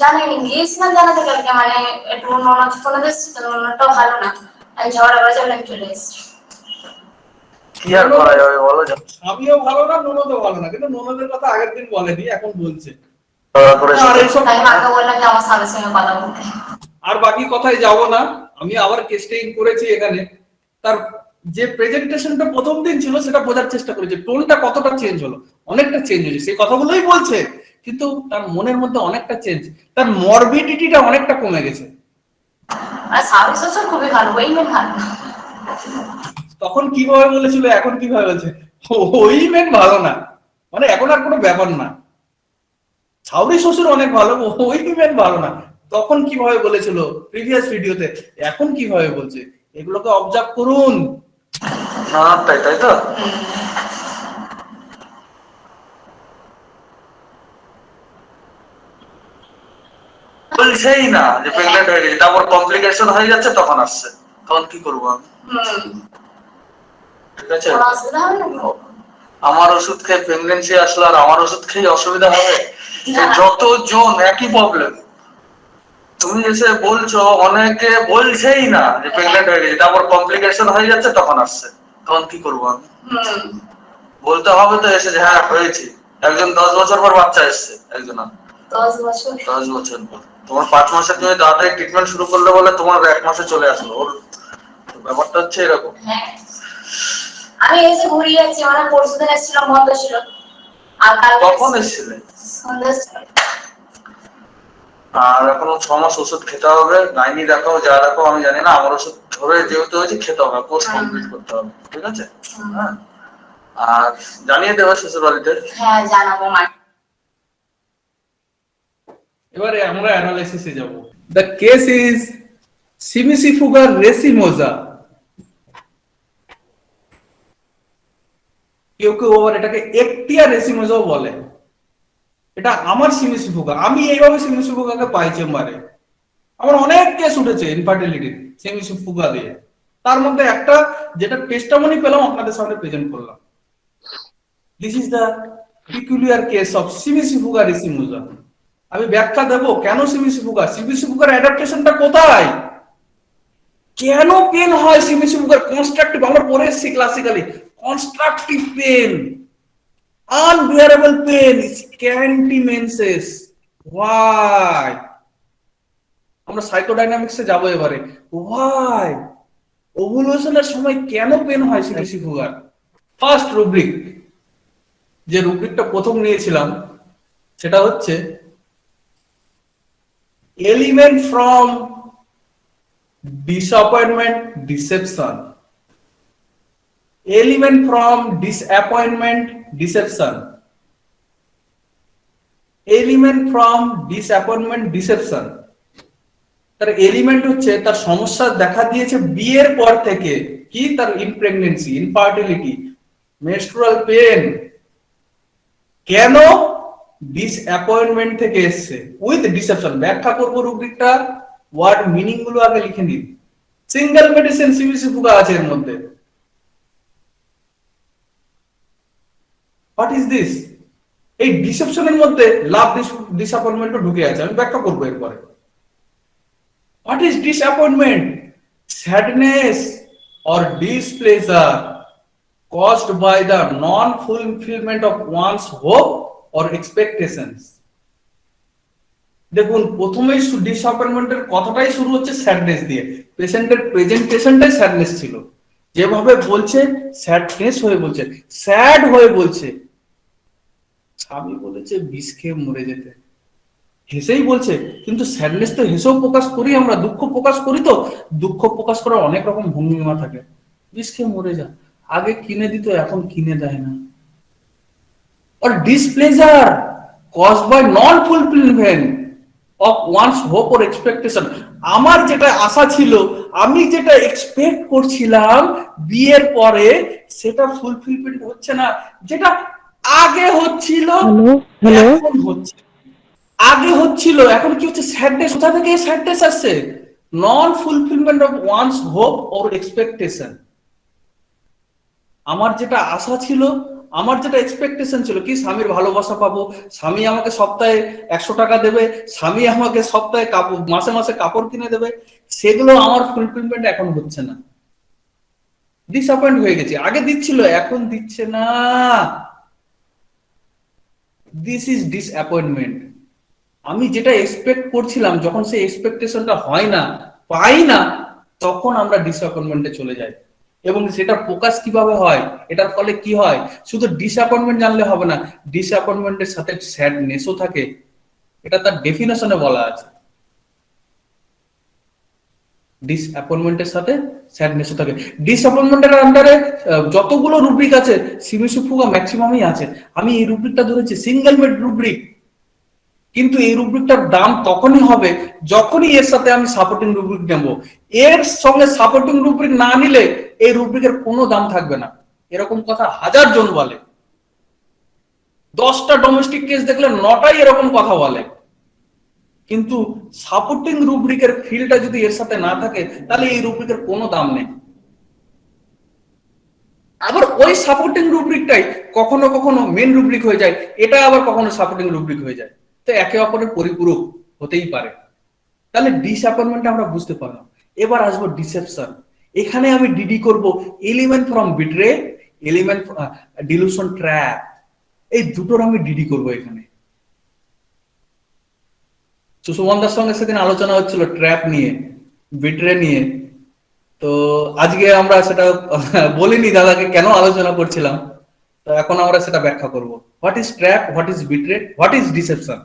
জানেনি, গিয়েছিলাম জানাতে কালকে, মানে একটু ননদ ফোনে দিচ্ছি তো, ননদটাও ভালো না, আমি ঝগড়া করে আমি চলে এসেছি। কি আর করা যাবে বলো? আমিও ভালো না, ননদও ভালো না, কিন্তু ননদের কথা আগের দিন বলেনি, এখন বলছে। আর এইসব তাই মাকে বললাম যে আমার স্বামীর সঙ্গে কথা বলতে। আর বাকি কথায় যাব না। আমি আবার কেসটিং করেছি এখানে, তার যে প্রেজেন্টেশনটা প্রথম দিন ছিল সেটা বোঝার চেষ্টা করেছি, টোনটা কতটা চেঞ্জ হলো, অনেকটা চেঞ্জ হয়েছে, সেই কথাগুলোই বলছে, কিন্তু তার মনের মধ্যে অনেকটা চেঞ্জ, তার মরবিডিটিটা অনেকটা কমে গেছে। আর স্বামী শ্বশুর খুবই ভালো, ওই মেয়ে ভালো না। তখন কিভাবে বলেছিল, এখন কিভাবে বলছে, ওই মেন ভালো না, মানে এখন আর কোনো ব্যাপার না। শাশুড়ি শ্বশুর অনেক ভালো, ওই মেন ভালো না। তখন কিভাবে বলেছিল প্রিভিয়াস ভিডিওতে, এখন কিভাবে বলছে, এগুলোকে অবজার্ভ করুন। না তাই তাই তো। বলছেই না যে প্রেগনেন্ট হয়ে গেছে, তারপর কমপ্লিকেশন হয়ে যাচ্ছে, তখন আসছে, তখন কি করবো আমি? ঠিক আছে? কোনো অসুবিধা হবে না? আমার ওষুধ খেয়ে প্রেগনেন্সি আসলো আর আমার ওষুধ খেয়ে অসুবিধা হবে? না। যতজন একই প্রবলেম। তুমি এসে বলছো, অনেকে বলছেই না যে প্রেগনেন্ট হয়ে গেছে, তারপর কমপ্লিকেশন হয়ে যাচ্ছে, তখন আসছে, তখন কি করবো আমি? বলতে হবে তো এসে যে হ্যাঁ হয়েছে। একজন 10 বছর পর বাচ্চা এসছে, একজন 10 বছর 10 বছর পর। তোমার 5 মাসে তুমি তাড়াতাড়ি ট্রিটমেন্ট শুরু করলে বলে তোমার 1 মাসে চলে আসলো। ওর ব্যাপারটা হচ্ছে এরকম। হ্যাঁ, আমি এসে ঘুরিয়ে যাচ্ছি, মানে পরশুদিন এসেছিলাম, বন্ধ ছিল। আর কালকে কখন এসেছিলে? সন্ধ্যা। আর এখনো 6 মাস ওষুধ খেতে হবে। গাইনি দেখাও, যা দেখাও আমি জানি না, আমার ওষুধ ধরে যেহেতু হয়েছে খেতে হবে, কোর্স কমপ্লিট করতে হবে, ঠিক আছে? হ্যাঁ, আর জানিয়ে দেবে শ্বশুর বাড়িতে। হ্যাঁ, জানাবো মা। এবারে আমরা অ্যানালাইসিসে যাব। দ্য কেস ইজ সিমিসিফুগার রেসিমোজা। কেউ কেউ আবার এটাকে একটিয়া রেসিমোজাও বলে। এটা আমার সিমিসিফুগা, আমি এইভাবে সিমিসিফুগাকে পাই চেম্বারে। আমার অনেক কেস উঠেছে ইনফার্টিলিটি সিমিসিফুগা দিয়ে। তার মধ্যে একটা যেটা টেস্টামনি পেলাম আপনাদের সামনে প্রেজেন্ট করলাম। This is the peculiar case of Cimicifuga racemosa. আমি ব্যাখ্যা দেব কেন সিমিসিফুগা, সিমিসিফুগার অ্যাডাপ্টেশনটা কোথায়, কেন পেন হয় সিমিসিফুগার কনস্ট্রাকটিভ, আমরা পড়ে এসেছি classically, constructive pain, unbearable pain, scanty menses. Why? আমরা সাইকোডাইনামিক্সে যাব এবারে। Why? ওভুলেশনের সময় কেন পেন হয় সিমিসিফুগার? ফার্স্ট রুব্রিক, যে রুব্রিকটা প্রথম নিয়েছিলাম সেটা হচ্ছে element from disappointment deception. Element from disappointment deception. Element from disappointment deception. তার এলিমেন্ট হচ্ছে তার সমস্যা দেখা দিয়েছে বিয়ের পর থেকে, কি তার ইনপ্রেগনেন্সি, ইনফার্টিলিটি, মেনস্ট্রুয়াল পেন। কেন? ডিসঅ্যাপয়েন্টমেন্ট থেকে এসছে উইথ ডিসেপশন। ব্যাখ্যা করব রুব্রিকটা, ওয়ার্ড মিনিং গুলো আগে লিখে নিন। সিঙ্গেল মেডিসিন সিমিসিফুগা আছে এর মধ্যে। What is this? এই ডিসেপশনের মধ্যে লাভ ডিসঅ্যাপয়েন্টমেন্টও ঢুকে আছে, আমি ব্যাখ্যা করবো এরপরে। What is disappointment? Sadness or displeasure caused by the non-fulfillment of one's hope or expectations. দেখুন, প্রথমেই ডিসঅ্যাপয়েন্টমেন্টের কথাটাই শুরু হচ্ছে স্যাডনেস দিয়ে। পেশেন্টের প্রেজেন্টেশনটাই স্যাডনেস ছিল, যেভাবে বলছে স্যাডনেস হয়ে বলছে, স্যাড হয়ে বলছে। স্বামী বলেছে বিষ খেয়ে মরে যেতে, হেসেই বলছে, কিন্তু স্যাডনেস তো হেসেও প্রকাশ করি আমরা, দুঃখ প্রকাশ করি। তো দুঃখ প্রকাশ করার অনেক রকম ভঙ্গিমা থাকে। বিষ খেয়ে মরে যা, আগে কিনে দিত এখন কিনে দেয় না। আর displeasure caused by non fulfilment of one's hope or expectation. আমার যেটা আশা ছিল, আমি যেটা এক্সপেক্ট করছিলাম বিয়ের পরে, সেটা ফুলফিলমেন্ট হচ্ছে না। যেটা আগে হচ্ছিল এখন হচ্ছে, আগে হচ্ছিল এখন কি হচ্ছে? স্যাডনেস। কোথা থেকে স্যাডনেস আসছে? Non fulfilment of one's hope or expectation. আমার যেটা আশা ছিল, আমার যেটা এক্সপেকটেশন ছিল, কি স্বামীর ভালোবাসা পাবো, স্বামী আমাকে সপ্তাহে 100 টাকা দেবে, স্বামী আমাকে সপ্তাহে মাসে মাসে কাপড় কিনে দেবে, সেগুলো আমার ফুলফিলমেন্ট এখন হচ্ছে না। ডিসঅ্যাপয়েন্ট হয়ে গেছি। আগে দিচ্ছিল এখন দিচ্ছে না। This is disappointment. আমি যেটা এক্সপেক্ট করছিলাম, যখন সেই এক্সপেকটেশনটা হয় না, পাই না, তখন আমরা ডিসঅ্যাপয়েন্টমেন্টে চলে যাই। এবং সেটা প্রকাশ কিভাবে হয়, এটার ফলে কি হয়? শুধু ডিসঅ্যাপয়েন্টমেন্ট জানলে হবে না, ডিসঅ্যাপয়েন্টমেন্টের সাথে স্যাডনেসও থাকে। এটা তার ডেফিনেশনে বলা আছে, ডিসঅ্যাপয়েন্টমেন্টের সাথে স্যাডনেসও থাকে। ডিসঅ্যাপয়েন্টমেন্টের আন্ডারে যতগুলো রুব্রিক আছে, সিমিসিফুগা ম্যাক্সিমামই আছে। আমি এই রুব্রিকটা ধরেছি সিঙ্গেল মেড রুব্রিক, কিন্তু এই রুব্রিকটার দাম তখনই হবে যখনই এর সাথে আমি সাপোর্টিং রুব্রিক নেব। এর সঙ্গে সাপোর্টিং রুব্রিক না নিলে এই রুব্রিকের কোনো দাম থাকবে না। এরকম কথা 1000 জন বলে। 10টা ডোমেস্টিক কেস দেখলে 9টাই এরকম কথা বলে। কিন্তু সাপোর্টিং রুব্রিকের ফিলটা যদি এর সাথে না থাকে, তাহলে এই রুব্রিকের কোনো দাম নেই। আবার ওই সাপোর্টিং রুব্রিকটাই কখনো কখনো মেন রুব্রিক হয়ে যায়, এটা আবার কখনো সাপোর্টিং রুব্রিক হয়ে যায়, তো একে অপরের পরিপূরক হতেই পারে। তাহলে ডিসঅ্যাপয়েন্টমেন্ট আমরা বুঝতে পারলাম। এবার আসবো ডিসেপশন। এখানে আমি ডিডি করব element from betray, element dilution trap, এই দুটোর আমি ডিডি করব এখানে। সুমনদার সঙ্গে সেদিন আলোচনা হচ্ছিল ট্র্যাপ নিয়ে, বিট্রে নিয়ে, তো আজকে আমরা সেটা বলিনি দাদাকে কেন আলোচনা করছিলাম, তো এখন আমরা সেটা ব্যাখ্যা করব। What is trap, what is betray, what is deception.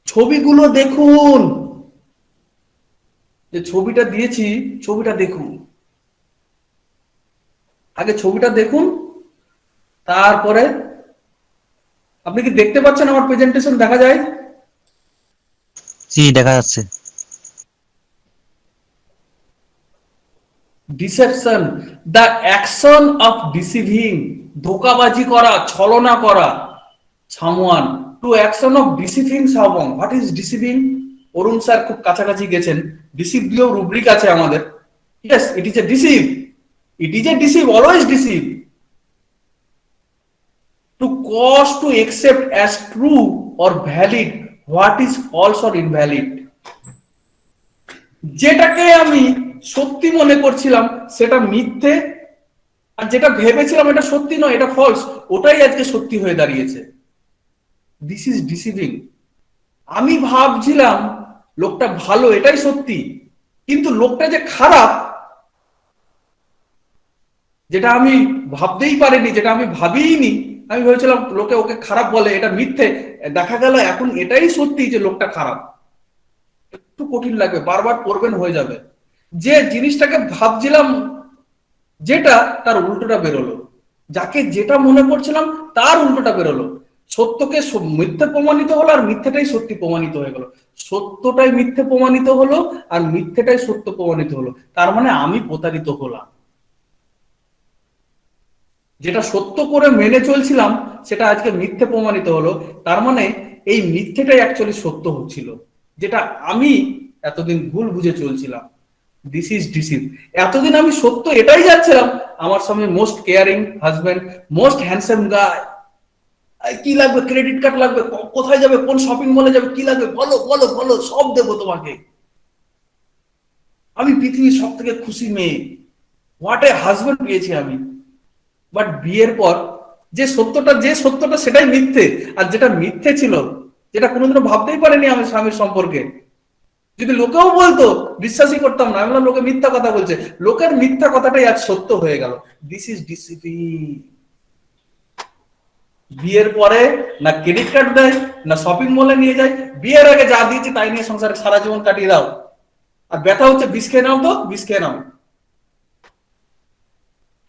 ছবিগুলো দেখুন, যে ছবিটা দিয়েছি, ছবিটা দেখুন, আগে ছবিটা দেখুন, তারপরে আপনি কি দেখতে পাচ্ছেন আমার প্রেজেন্টেশন দেখা যায়? জি দেখা যাচ্ছে। Deception, the action of deceiving, ধোকাবাজি করা, ছলনা করা someone, to action of deceiving someone. What is deceiving? Arun sir খুব কাছাকাছি গেছেন, ডিসিভ দিয়েও রুব্রিক আছে আমাদের। Yes, it is A deceive, it is A deceive, always deceive. To cause to accept as true or valid what is false or invalid. যেটাকে আমি সত্যি মনে করছিলাম সেটা মিথ্যে, আর যেটা ভেবেছিলাম এটা সত্যি নয়, এটা ফলস, ওটাই আজকে সত্যি হয়ে দাঁড়িয়েছে। This is deceiving. আমি ভাবছিলাম লোকটা ভালো, এটাই সত্যি, কিন্তু লোকটা যে খারাপ, যেটা আমি ভাবতেই পারিনি, যেটা আমি ভাবিনি, আমি ভেবেছিলাম লোকে ওকে খারাপ বলে, এটা মিথ্যে, দেখা গেল এখন এটাই সত্যি যে লোকটা খারাপ। একটু কঠিন লাগবে, বারবার পড়বেন, হয়ে যাবে। যে জিনিসটাকে ভাবছিলাম যেটা, তার উল্টোটা বেরোলো, যাকে যেটা মনে করছিলাম তার উল্টোটা বেরোলো, সত্যকে মিথ্যে প্রমাণিত হলো আর মিথ্যেটাই সত্যি প্রমাণিত হয়ে গেল, সত্যটাই মিথ্যে প্রমাণিত হলো আর মিথ্যেটাই সত্য প্রমাণিত হলো। তার মানে আমি প্রতারিত হলাম। যেটা সত্য করে মেনে চলছিলাম সেটা আজকে মিথ্যে প্রমাণিত হলো, তার মানে এই মিথ্যেটাই অ্যাকচুয়ালি সত্য হচ্ছিল, যেটা আমি এতদিন ভুল বুঝে চলছিলাম। This is deceive. এতদিন আমি সত্য এটাই যাচ্ছিলাম, আমার সামনে most caring husband, most handsome গাই, কি লাগবে, ক্রেডিট কার্ড লাগবে, কোথায় যাবে, কোন শপিং মলে যাবে, কি লাগবে, বলো বলো বলো, সব দেবো তোমাকে, আমি পৃথিবীর সব থেকে খুশি মেয়ে, হোয়াট এ হাজবেন্ড পেয়েছি আমি। বাট বিয়ের পর যে সত্যটা সেটাই মিথ্যে, আর যেটা মিথ্যে ছিল, যেটা কোনোদিনও ভাবতেই পারিনি আমি স্বামীর সম্পর্কে, যদি লোকেও বলতো বিশ্বাসই করতাম না, আমি বললাম লোকে মিথ্যা কথা বলছে, লোকের মিথ্যা কথাটাই আজ সত্য হয়ে গেল। This is discipline. বিয়ের পরে না ক্রেডিট কার্ড দেয়, না শপিং মলে নিয়ে যায়, বিয়ের আগে যা দিয়েছি তাই নিয়ে সংসারে সারা জীবন কাটিয়ে দাও, আর ব্যথা হচ্ছে বিষ খেয়ে নাও, তো বিষ খেয়ে নাও।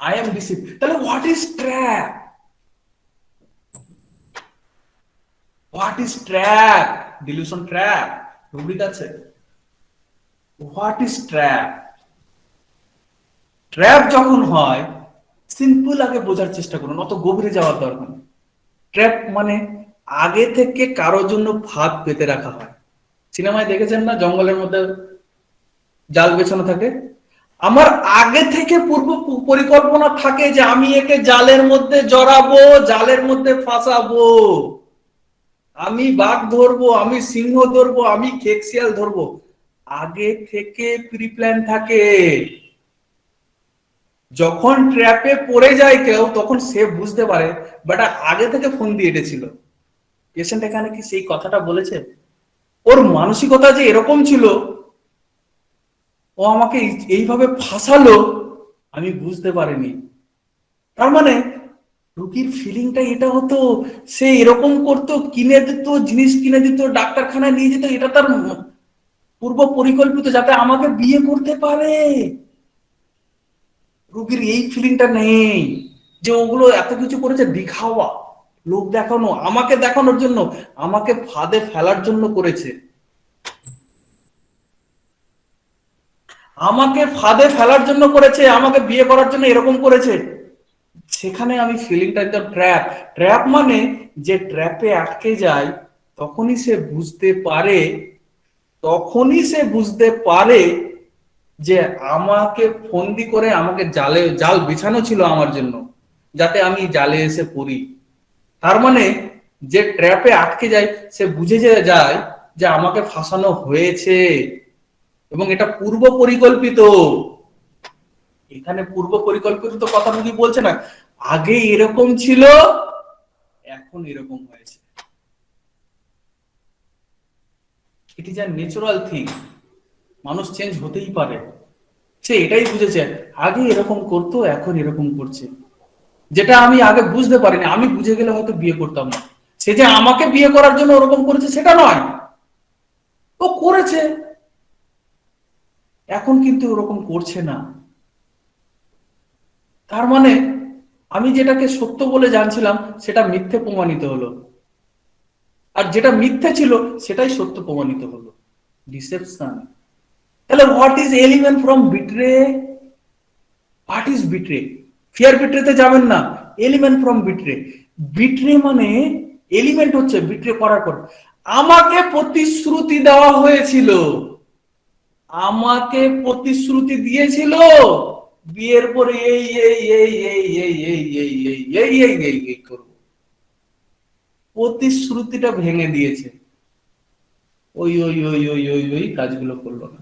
I am deceived. তাহলে what is trap? What is trap? Delusion trap. Rubric আছে। What is trap? ট্র্যাপ যখন হয়, সিম্পল আগে বোঝার চেষ্টা করুন, অত গভীরে যাওয়ার দরকার নেই। ট্র্যাপ মানে আগে থেকে কারোর জন্য ফাঁদ পেতে রাখা হয়। সিনেমায় দেখেছেন না, জঙ্গলের মধ্যে জাল বেছানো থাকে, আমার আগে থেকে পূর্ব পরিকল্পনা থাকে যে আমি একে জালের মধ্যে জড়াবো, জালের মধ্যে ফাঁসাবো, আমি বাঘ ধরবো, আমি সিংহ ধরবো, আমি খেকশিয়াল ধরবো, আগে থেকে প্রি প্ল্যান থাকে। যখন ট্র্যাপে পড়ে যায় কেউ, তখন সে বুঝতে পারে বাট আগে থেকে ফোন দিয়ে এটেছিল। পেশেন্ট এখানে কি সেই কথাটা বলেছে? ওর মানসিকতা যে এরকম ছিল, ও আমাকে এইভাবে ফাঁসালো, আমি বুঝতে পারিনি। তার মানে রুগীর ফিলিংটা এটা হতো, সে এরকম করতো, কিনে দিত, জিনিস কিনে দিত, ডাক্তারখানায় নিয়ে যেত, এটা তার পূর্ব পরিকল্পিত, যাতে আমাকে বিয়ে করতে পারে। রুগীর এই ফিলিংটা নেই যে ওগুলো এত কিছু করেছে দেখাওয়া, লোক দেখানো, আমাকে দেখানোর জন্য, আমাকে ফাঁদে ফেলার জন্য করেছে, আমাকে ফাঁদে ফেলার জন্য করেছে, আমাকে বিয়ে করার জন্য এরকম করেছে। সেখানে আমি ফিলিংটা একদম ট্র্যাপ। ট্র্যাপ মানে যে ট্র্যাপে আটকে যায়, তখনই সে বুঝতে পারে যে আমাকে ফন্দি করে আমাকে জাল বিছানো ছিল আমার জন্য, যাতে আমি জালে এসে পড়ি। তার মানে যে ট্র্যাপে আটকে যায় সে বুঝে যায় যে আমাকে ফাঁসানো হয়েছে এবং এটা পূর্ব পরিকল্পিত। এখানে পূর্ব পরিকল্পিত তো কথা রুগী বলছে না, আগে এরকম ছিল এখন এরকম হয়েছে। It is a natural thing, মানুষ চেঞ্জ হতেই পারে। সে এটাই বুঝেছে আগে এরকম করতো এখন এরকম করছে, যেটা আমি আগে বুঝতে পারিনি। আমি বুঝে গেলে হয়তো বিয়ে করতাম না। সে যে আমাকে বিয়ে করার জন্য ওরকম করেছে সেটা নয়, ও করেছে, এখন কিন্তু ওরকম করছে না। তার মানে আমি যেটাকে সত্য বলে জানছিলাম সেটা মিথ্যে প্রমাণিত হলো, আর যেটা মিথ্যে ছিল সেটাই সত্য প্রমাণিত হলো। ডিসেপশন। তাহলে what is ailment from betray? What is betray? Fear বিট্রেতে যাবেন না, এলিমেন্ট ফ্রম বিট্রে। বিট্রে মানে এলিমেন্ট হচ্ছে বিট্রে করার পর আমাকে প্রতিশ্রুতি দেওয়া হয়েছিল, আমাকে প্রতিশ্রুতি দিয়েছিল বিয়ের পরে এই এই এই এই এই এই এই এই এই এই এই এই করব। প্রতিশ্রুতিটা ভেঙে দিয়েছে, ওই ওই ওই ওই ওই ওই কাজগুলো করলো না।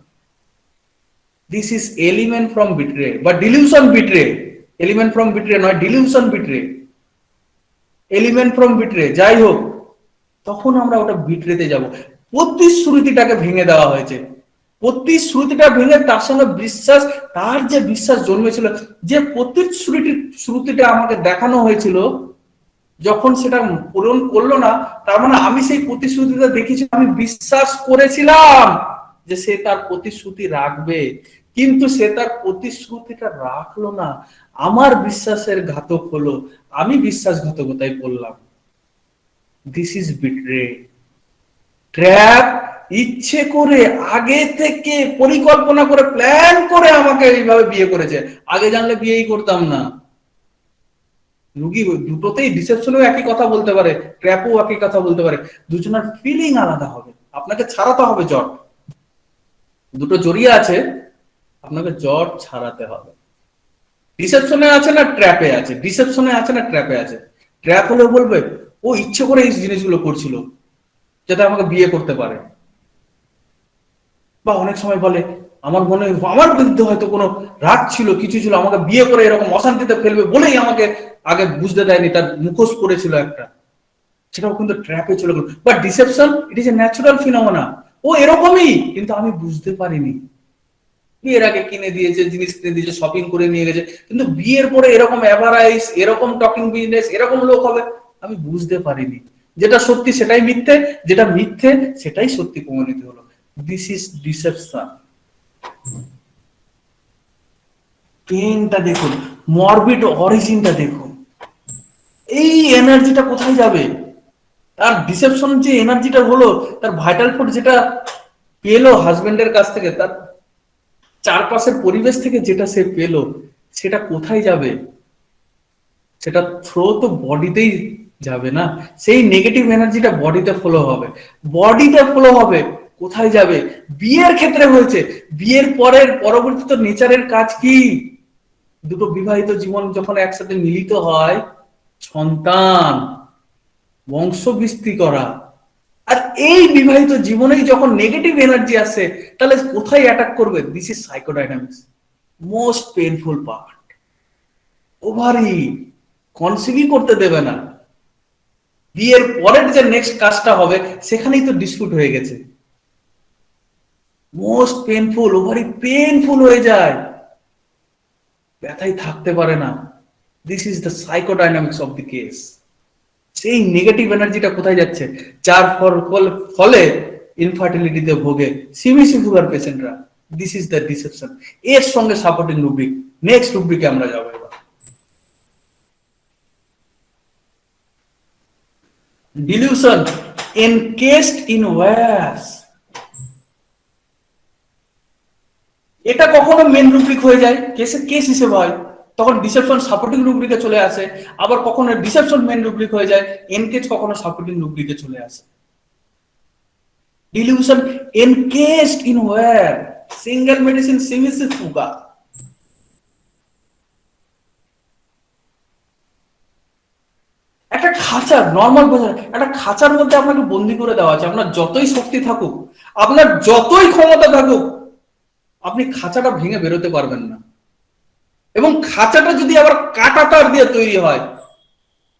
This is ailment from betray বা delusion betray. Ailment from betray নয়, delusion betray. Ailment from betray যাই হোক, তখন আমরা ওটা বিট্রেতে যাব। প্রতিশ্রুতিটাকে ভেঙে দেওয়া হয়েছে, প্রতিশ্রুতিটা ভেঙে তার সঙ্গে বিশ্বাস, তার যে বিশ্বাস জন্মেছিল, যে প্রতিশ্রুতিটা আমাকে দেখানো হয়েছিল, যখন সেটা পূরণ করলো না, তার মানে আমি সেই প্রতিশ্রুতিটা দেখেছি, আমি বিশ্বাস করেছিলাম যে সে তার প্রতিশ্রুতি রাখবে, কিন্তু সে তার প্রতিশ্রুতিটা রাখলো না। আমার বিশ্বাসের ঘাতক হলো, আমি বিশ্বাসঘাতকতায় পড়লাম। This is betray. ট্র্যাপ ইচ্ছে করে আগে থেকে পরিকল্পনা করে প্ল্যান করে আমাকে এইভাবে বিয়ে করেছে, আগে জানলে বিয়েই করতাম না। রুগী দুটোতেই, ডিসেপশনেও একই কথা বলতে পারে, ট্র্যাপও একই কথা বলতে পারে, দুজনের ফিলিং আলাদা হবে। আপনাকে ছাড়াতে হবে জট, দুটো জড়িয়ে আছে, আপনাকে জট ছাড়াতে হবে। ডিসেপশনে আছে না ট্র্যাপে আছে, ডিসেপশনে আছে না ট্র্যাপে আছে। ট্র্যাপ হলে বলবে ও ইচ্ছে করে এই জিনিসগুলো করছিল যাতে আমাকে বিয়ে করতে পারে, বা অনেক সময় বলে আমার মনে আমার বিরুদ্ধে হয়তো কোনো রাগ ছিল, কিছু ছিল, আমাকে বিয়ে করে এরকম অশান্তিতে ফেলবে বলেই আমাকে আগে বুঝতে দেয়নি, তার মুখোশ পড়েছিল একটা, সেটাও কিন্তু ট্র্যাপে চলে গেল। But deception it is a natural phenomena, ও এরকমই কিন্তু আমি বুঝতে পারিনি। বিয়ের আগে কিনে দিয়েছে, জিনিস কিনে দিয়েছে, শপিং করে নিয়ে গেছে, কিন্তু বিয়ের পরে এরকম অ্যাভারাইজ, এরকম টকিং বিজনেস, এরকম লোক হবে আমি বুঝতে পারিনি। যেটা সত্যি সেটাই মিথ্যে, যেটা মিথ্যে সেটাই সত্যি প্রমাণিত হলো। This is deception. পেনটা দেখুন, মরবিড অরিজিনটা দেখুন, এই এনার্জিটা কোথায় যাবে? তার ডিসেপশন যে এনার্জিটা হলো, তার ভাইটাল ফোর্স যেটা পেলো হাজবেন্ডের কাছ থেকে, তার চারপাশের পরিবেশ থেকে যেটা সে পেলো, সেটা কোথায় যাবে? সেটা থ্রো তো বডিতেই যাবে না। সেই নেগেটিভ এনার্জিটা বডিতে ফলো হবে, বডিতে ফলো হবে, কোথায় যাবে? বিয়ের ক্ষেত্রে হয়েছে, বিয়ের পরের পরবর্তী তো নেচারের কাজ কি? দুটো বিবাহিত জীবন যখন একসাথে মিলিত হয়, সন্তান, বংশ বৃদ্ধি করা। আর এই বিবাহিত জীবনেই যখন নেগেটিভ এনার্জি আসে, তাহলে কোথায় অ্যাটাক করবে? This is psychodynamics, most painful part. Ovary কনসিভই করতে দেবে না। বিয়ের পরের যে নেক্সট কাজটা হবে সেখানেই তো ডিসপিউট হয়ে গেছে। মোস্ট পেইনফুল, ওভারি পেইনফুল হয়ে যায়, ব্যথায় থাকতে পারে না। This is the psychodynamics of the case. সেই নেগেটিভ এনার্জিটা কোথায় যাচ্ছে? যার ফলে ইনফার্টিলিটিতে ভোগে সিবিসি সুগার পেশেন্টরা। This is the deception. এর সঙ্গে সাপোর্টিং রুব্রিক, নেক্সট রুব্রিকে আমরা যাবো এবার। Delusion encased in wires. এটা কখনো মেন রুব্রিক হয়ে যায়, কেস হিসেবে হয়, তখন ডিসেপশন সাপোর্টিং রুব্রিকে চলে আসে। আবার কখনো ডিসেপশন মেন রুব্রিক হয়ে যায়, এনকেজ কখনো সাপোর্টিং রুব্রিকে চলে আসে। Delusion encased in wire, single medicine Cimicifuga. একটা খাঁচা, নর্মাল বোঝা, একটা খাঁচার মধ্যে আপনাকে বন্দি করে দেওয়া আছে। আপনার যতই শক্তি থাকুক, আপনার যতই ক্ষমতা থাকুক, আপনি খাঁচাটা ভেঙে বেরোতে পারবেন না। এবং খাঁচাটা যদি আবার কাঁটা তার দিয়ে তৈরি হয়,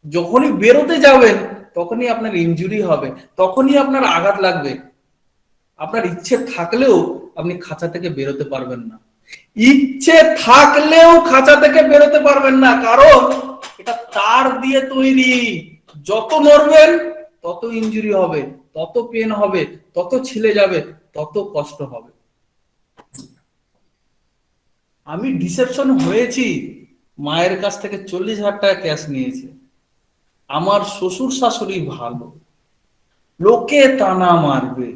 যখনই বেরোতে যাবেন তখনই আপনার ইনজুরি হবে, তখনই আপনার আঘাত লাগবে। আপনার ইচ্ছে থাকলেও আপনি খাঁচা থেকে বেরোতে পারবেন না। ইচ্ছে থাকলেও খাঁচা থেকে বেরোতে পারবেন না, কারণ এটা তার দিয়ে তৈরি। যত নড়বেন তত ইনজুরি হবে, তত পেন হবে, তত ছিলে যাবে, তত কষ্ট হবে। আমি ডিসেপশন হয়েছি, মায়ের কাছ থেকে 40,000 টাকা ক্যাশ নিয়েছে। আমার শ্বশুর শাশুড়ি ভালো, লোকে টানা মারবে,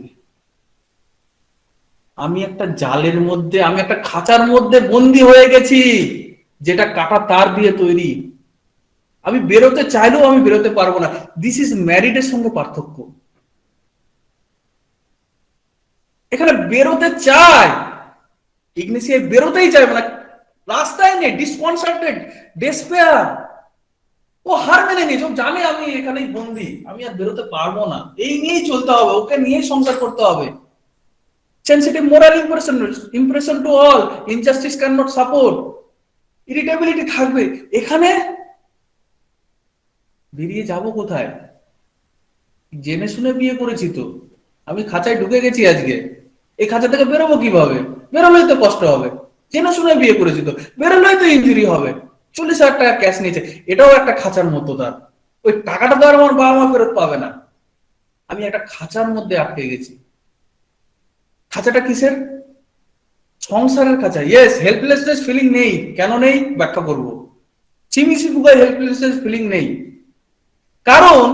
আমি একটা জালের মধ্যে, আমি একটা খাঁচার মধ্যে বন্দি হয়ে গেছি, যেটা কাটা তার দিয়ে তৈরি। আমি বেরোতে চাইলেও আমি বেরোতে পারবো না। দিস ইজ ম্যারিডের সঙ্গে পার্থক্য। এখানে বেরোতে চায়, ইগনিসিয়া বেরোতেই চাইবে না, রাস্তায় নেই, ডিসকনসার্টেড, ডেসপেয়ার। ও হার মেনে নিয়েছে, ও জানে আমি এখানেই বন্দি, আমি আর বেরোতে পারবো না, এই নিয়েই চলতে হবে, ওকে নিয়েই সংসার করতে হবে। Sensitive moral impression to all, injustice can not support, irritability থাকবে। এখানে বেরিয়ে যাব কোথায়? জেনে শুনে বিয়ে করেছি তো, আমি খাঁচায় ঢুকে গেছি আজকে, এই খাঁচা থেকে বেরোবো কিভাবে? বেরোলেই তো কষ্ট হবে। জেনে শুনে বিয়ে করেছি তো, বেরোলেই তো ইনজুরি হবে। 40,000 টাকা ক্যাশ নিয়েছে, এটাও একটা খাঁচার মতো তার। ওই টাকাটা তো আর আমার বাবা মা ফেরত পাবে না। আমি একটা খাঁচার মধ্যে আটকে গেছি। খাঁচাটা কিসের? সংসারের খাঁচা। ইয়েস, হেল্পলেসনেস ফিলিং নেই। কেন নেই ব্যাখ্যা করবো। চিমিসি ফুগায় হেল্পলেসনেস ফিলিং নেই, কারণ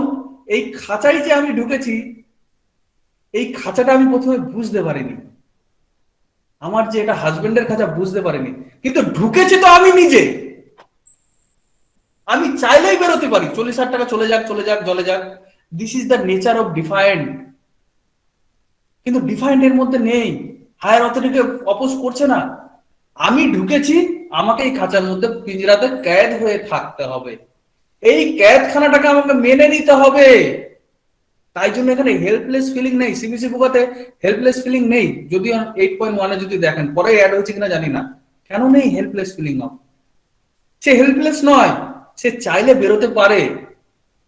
এই খাঁচায় যে আমি ঢুকেছি, এই খাঁচাটা আমি প্রথমে বুঝতে পারিনি। আমার যে এটা হাজবেন্ডের খাঁচা বুঝতে পারিনি, কিন্তু ঢুকেছি তো আমি নিজে। আমি চাইলেই বেরোতে পারি, 40,000 টাকা চলে যাক, চলে যাক, জলে যাক। This is the nature of defiant. কিন্তু ডিফায়েন্ট এর মধ্যে নেই, হায়ার অথরিটিকে অপোজ করছে না। আমি ঢুকেছি, আমাকে এই খাঁচার মধ্যে পিঞ্জরাতে ক্যাদ হয়ে থাকতে হবে। এই ক্যাদখানাটাকে আমাকে মেনে নিতে হবে। তাই জন্য এখানে হেল্পলেস ফিলিং নেই। সিবিসি বুকাতে হেল্পলেস ফিলিং নেই। যদি 8.1 যদি দেখেন, পরে অ্যাড হয়েছে কিনা জানি না, কেন নেই হেল্পলেস ফিলিং অফ? সে হেল্পলেস নয়, সে চাইলে বেরোতে পারে,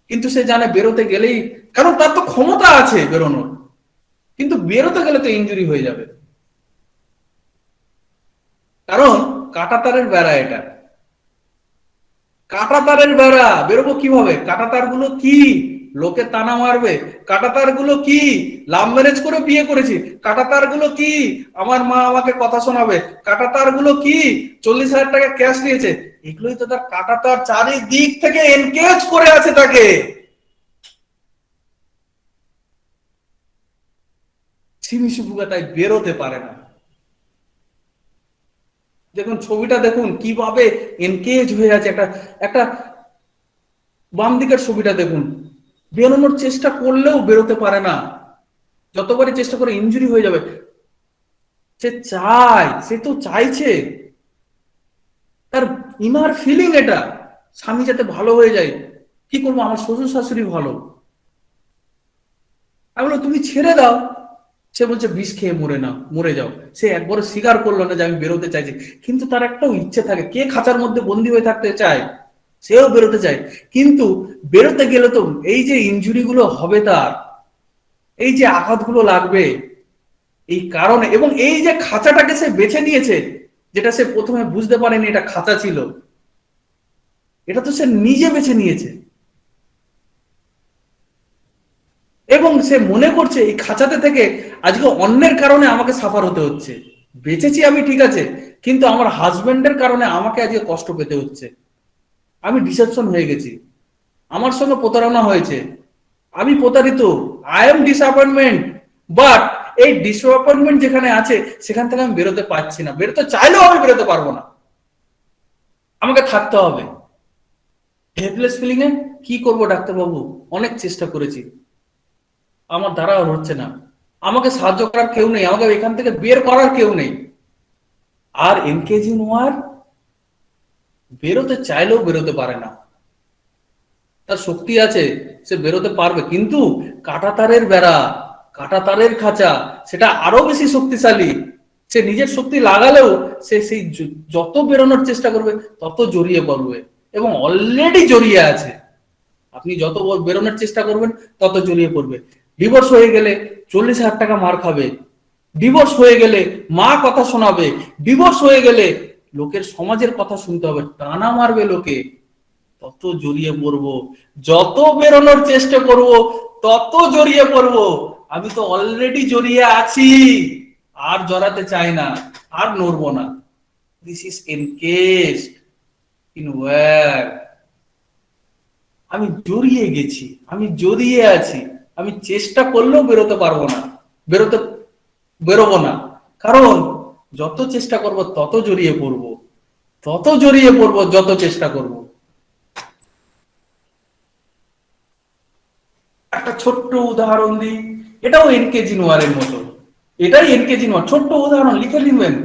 কিন্তু সে জানে বেরোতে গেলেই, কারণ তার তো ক্ষমতা আছে বেরোনোর, কিন্তু বেরোতে গেলে তো ইনজুরি হয়ে যাবে। কারণ কাঁটা তারের বেড়া, এটা কাঁটা তারের বেড়া। বেরোবো কিভাবে? কাঁটা তার গুলো কি? লোকে তানা মারবে। কাঁটা তার গুলো কি? লাভ ম্যারেজ করে বিয়ে করেছি। কাঁটা তার গুলো কি? আমার মা আমাকে কথা শোনাবে। কাঁটা তার গুলো কি? 40,000 টাকা ক্যাশ নিয়েছে। এগুলোই তো তার কাঁটা তার, চারিদিক থেকে এনগেজ করে আছে তাকে। সিমিসু ফুগা তাই বেরোতে পারে না। দেখুন ছবিটা, দেখুন কিভাবে এনগেজ হয়ে আছে। একটা একটা বাম দিকের ছবিটা দেখুন, বেরোনোর চেষ্টা করলেও বেরোতে পারে না, যতবারই চেষ্টা করে ইনজুরি হয়ে যাবে। সে চায়, সে তো চাইছে, তার ইনার ফিলিং এটা, স্বামী যাতে ভালো হয়ে যায়। কি করবো, আমার শ্বশুর শাশুড়ি ভালো। আমি বললাম তুমি ছেড়ে দাও। সে বলছে বিষ খেয়ে মরে না, মরে যাও। সে একবারও স্বীকার করলো না যে আমি বেরোতে চাইছি, কিন্তু তার একটাও ইচ্ছে থাকে। কে খাঁচার মধ্যে বন্দী হয়ে থাকতে চায়? সেও বেরোতে চায়, কিন্তু বেরোতে গেলে তো এই যে ইনজুরি গুলো হবে, তার এই যে আঘাতগুলো লাগবে, এই কারণে। এবং এই যে খাঁচাটাকে সে বেছে নিয়েছে, যেটা সে প্রথমে বুঝতে পারেনি এটা খাঁচা ছিল, এটা তো সে নিজে বেছে নিয়েছে। এবং সে মনে করছে এই খাঁচাতে থেকে আজকে অন্যের কারণে আমাকে সাফার হতে হচ্ছে। বেঁচেছি আমি ঠিক আছে, কিন্তু আমার হাজবেন্ডের কারণে আমাকে আজকে কষ্ট পেতে হচ্ছে। আমি ডিসেপশন হয়ে গেছি, আমার সঙ্গে প্রতারণা হয়েছে, আমি প্রতারিত, আই এম ডিসঅ্যাপয়েন্টমেন্ট। বাট এই ডিসঅ্যাপয়েন্টমেন্ট যেখানে আছে, সেখান থেকে আমি বেরোতে পারছি না। বেরোতে চাইলেও আমি বেরোতে পারবো না, আমাকে থাকতে হবে। হেল্পলেস ফিলিং এ কি করবো ডাক্তারবাবু? অনেক চেষ্টা করেছি, আমার দ্বারা আর হচ্ছে না। আমাকে সাহায্য করার কেউ নেই, আমাকে এখান থেকে বের করার কেউ নেই। আর এনকেজি নোয়ার বেরোতে চাইলেও বেরোতে পারে না। তার শক্তি আছে, সে বেরোতে পারবে, কিন্তু কাঁটাতারের বেড়া, কাঁটাতারের খাঁচা, সেটা আরো বেশি শক্তিশালী। সে নিজের শক্তি লাগালেও সে সেই যত বেরোনোর চেষ্টা করবে তত জড়িয়ে পড়বে, এবং অলরেডি জড়িয়ে আছে। আপনি যত বেরোনোর চেষ্টা করবেন তত জড়িয়ে পড়বে। ডিভোর্স হয়ে গেলে 40,000 টাকা মার খাবে, ডিভোর্স হয়ে গেলে মা কথা শোনাবে, ডিভোর্স হয়ে গেলে লোকের সমাজের কথা শুনতে হবে, টানা মারবে লোকে, তত জড়িয়ে পড়বো। যত বেরোনোর চেষ্টা করব তত জড়িয়ে পড়বো। আমি তো অলরেডি জড়িয়ে আছি, আর জড়াতে চাই না, আর নড়বো না। This is encaged in wire. আমি জড়িয়ে গেছি, আমি জড়িয়ে আছি, আমি চেষ্টা করলেও বেরোতে পারবো না, বেরোবো না। কারণ যত চেষ্টা করব তত জড়িয়ে পড়বো, তত জড়িয়ে পড়বো যত চেষ্টা করব। একটা ছোট্ট উদাহরণ দিই, এটাও এনকেজি নোয়ারের মতো, এটাই এনকেজি নোয়ার। ছোট্ট উদাহরণ লিখে নিবেন।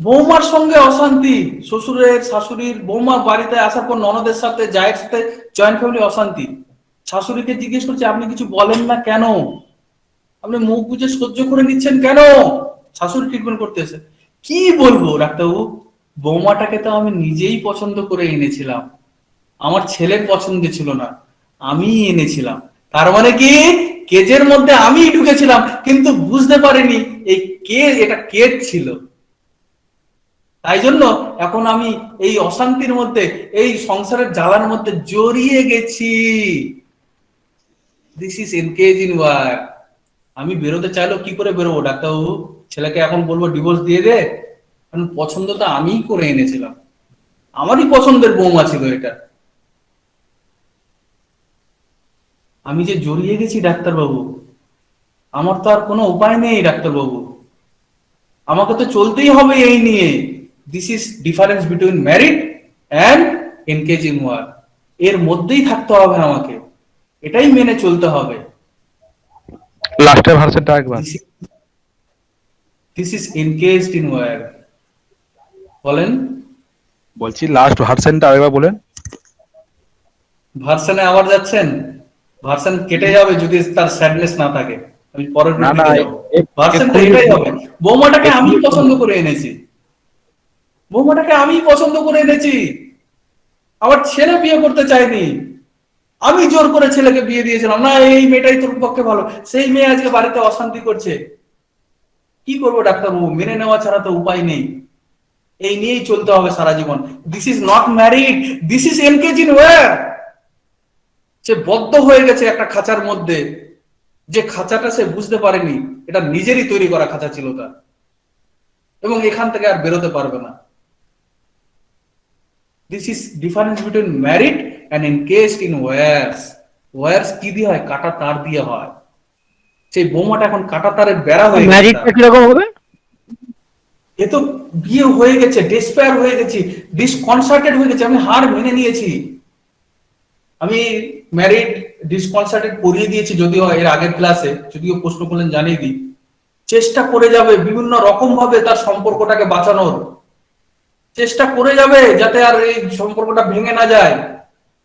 বৌমার সঙ্গে অশান্তি, শ্বশুরের শাশুড়ির, বৌমা বাড়িতে আসার পর ননদের সাথে, জায়ের সাথে, জয়েন্ট ফ্যামিলি অশান্তি। শাশুড়িকে জিজ্ঞেস করছে আপনি কিছু বলেন না কেন, আপনি মুখ বুঝে সহ্য করে নিচ্ছেন কেন? শাশুড়ি ট্রিটমেন্ট করতে এসে কি বলবো ডাক্তারবাবু, বৌমাটাকে তো আমি নিজেই পছন্দ করে এনেছিলাম, আমার ছেলের পছন্দ ছিল না, আমি এনেছিলাম। তার মানে কি কেজের মধ্যে আমি ঢুকেছিলাম, কিন্তু বুঝতে পারিনি এই কেজ, এটা কেজ ছিল। তাই জন্য এখন আমি এই অশান্তির মধ্যে, এই সংসারের জ্বালার মধ্যে জড়িয়ে গেছি। This is encage in work. আমি বেরোতে চাইলেও কি করে বেরোবো ডাক্তারবাবু? ছেলেকে এখন বলবো ডিভোর্স দিয়ে দে? কারণ পছন্দ তো আমিই করে এনেছিলাম, আমারই পছন্দের বৌমা ছিল এটা। আমি যে জড়িয়ে গেছি ডাক্তারবাবু, আমার তো আর কোনো উপায় নেই ডাক্তারবাবু, আমাকে তো চলতেই হবে এই নিয়ে। This is difference between married and encage in work. এর মধ্যেই থাকতে হবে আমাকে, এটাই মেনে চলতে হবে। লাস্টের ভার্সনটা একবার this is encaged in work. বলেন, বলছি, লাস্ট ভার্সনটা আরেকবার বলেন। ভার্সনে আবার যাচ্ছেন? ভার্সন কেটে যাবে যদি তার স্যাডনেস না থাকে। আমি পরের না, দিকে না, যাব। ভার্সনটা এটাই হবে, বৌমাটাকে আমি পছন্দ করে এনেছি, বৌমাটাকে আমি পছন্দ করে এনেছি, আমার ছেলে বিয়ে করতে চাইনি, আমি জোর করে ছেলেকে বিয়ে দিয়েছিলাম, না এই মেয়েটাই তোর পক্ষে ভালো, সেই মেয়ে আজকে বাড়িতে অশান্তি করছে। কি করবো ডাক্তারবাবু, মেনে নেওয়া ছাড়া তো উপায় নেই, এই নিয়েই চলতে হবে সারা জীবন। This is not married, this is encage in wire. সে বদ্ধ হয়ে গেছে একটা খাঁচার মধ্যে, যে খাঁচাটা সে বুঝতে পারেনি এটা নিজেরই তৈরি করা খাঁচা ছিল তার, এবং এখান থেকে আর বেরোতে পারবে না। This is difference between married and encaged in wires. Wires কি দিয়ে হয়? কাটা তার দিয়ে হয়। সেই বৌমাটা এখন কাটা তারের বেড়া হয়ে গেছে। ম্যারিডটা কিরকম হবে? এ তো বিয়ে হয়ে গেছে, ডেসপেয়ার হয়ে গেছি, ডিসকনসার্টেড হয়ে গেছে, আমি হার মেনে নিয়েছি। আমি ম্যারিড ডিসকনসার্টেড পড়িয়ে দিয়েছি, যদিও এর আগের ক্লাসে, যদিও প্রশ্ন করলেন জানিয়ে দিই। চেষ্টা করে যাবে বিভিন্ন রকম ভাবে তার সম্পর্কটাকে বাঁচানোর, চেষ্টা করে যাবে যাতে আর এই সম্পর্কটা ভেঙে না যায়।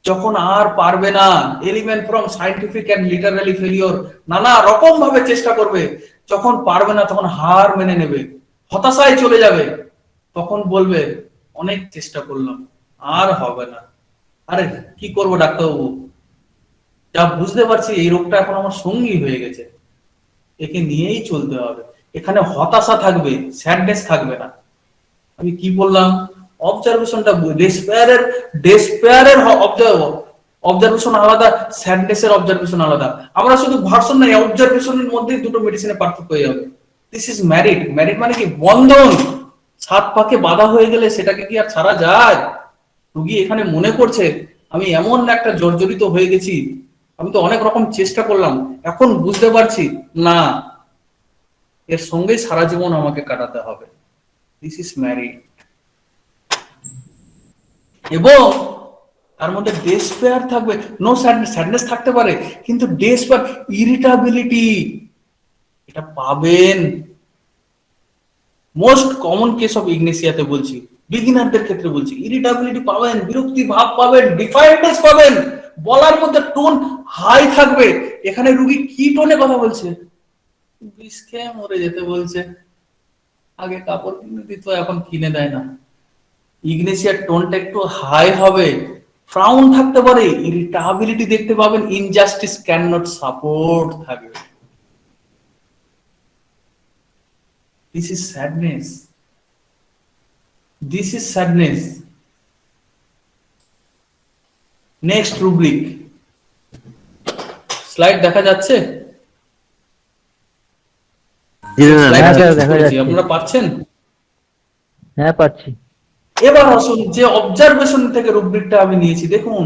যখন আর পারবে না, ailment from scientific and literally failure, নানা রকম ভাবে চেষ্টা করবে। যখন পারবে না তখন হার মেনে নেবে, হতাশায় চলে যাবে, তখন বলবে অনেক চেষ্টা করলাম, আর হবে না। আরে কি করবো ডাক্তারবাবু, যা বুঝতে পারছি এই রোগটা এখন আমার সঙ্গী হয়ে গেছে, একে নিয়েই চলতে হবে। এখানে হতাশা থাকবে, স্যাডনেস থাকবে না। আমি কি বললাম? অবজারভেশনটা, ডেসপেয়ারের অবজারভেশন আলাদা, স্যাডনেসের অবজারভেশন আলাদা। আমরা শুধু ভার্সন নাই, অবজারভেশনের মধ্যেই দুটো মেডিসিনের পার্থক্য হয়ে যাবে। This is married. ম্যারিড মানে কি? বন্ধন। সাত পাকে বাধা হয়ে গেলে সেটাকে কি আর ছাড়া যায়? রুগী এখানে মনে করছে আমি এমন একটা জর্জরিত হয়ে গেছি, আমি তো অনেক রকম চেষ্টা করলাম, এখন বুঝতে পারছি না, এর সঙ্গেই সারা জীবন আমাকে কাটাতে হবে। This is married. এবং তার মধ্যে ডেসপেয়ার থাকবে, নো স্যাডনেস থাকতে পারে, কিন্তু ডেসপেয়ার, ইরিটাবিলিটি, এটা পাবেন। মোস্ট কমন কেস অফ ইগনেসিয়াতে বলছি, বিগিনারদের ক্ষেত্রে বলছি, ইরিটাবিলিটি পাবেন, বিরক্তি ভাব পাবেন, ডিফাইন্ডনেস পাবেন, বলার মধ্যে টোন হাই থাকবে। এখানে রুগী কি টোনে কথা বলছে? বিষ খেয়ে মরে যেতে বলছে, আগে কাপড় কিনে দিত এখন কিনে দেয় না। ইগনেসিয়ার টোনটা একটু হাই হবে, ফ্রাউন থাকতে পারে, ইরিটাবিলিটি দেখতে পাবেন, ইনজাস্টিস ক্যান নট সাপোর্ট থাকবে। This is sadness. This is sadness. Next rubric. Slide দেখা যাচ্ছে? জি দাদা, Slide দেখা adjust যাচ্ছে, দেখা করেছি, যাচ্ছে। আপনারা পাচ্ছেন? হ্যাঁ পাচ্ছি। এবার আসুন যে অবজারভেশন থেকে রুব্রিকটা আমি নিয়েছি, দেখুন,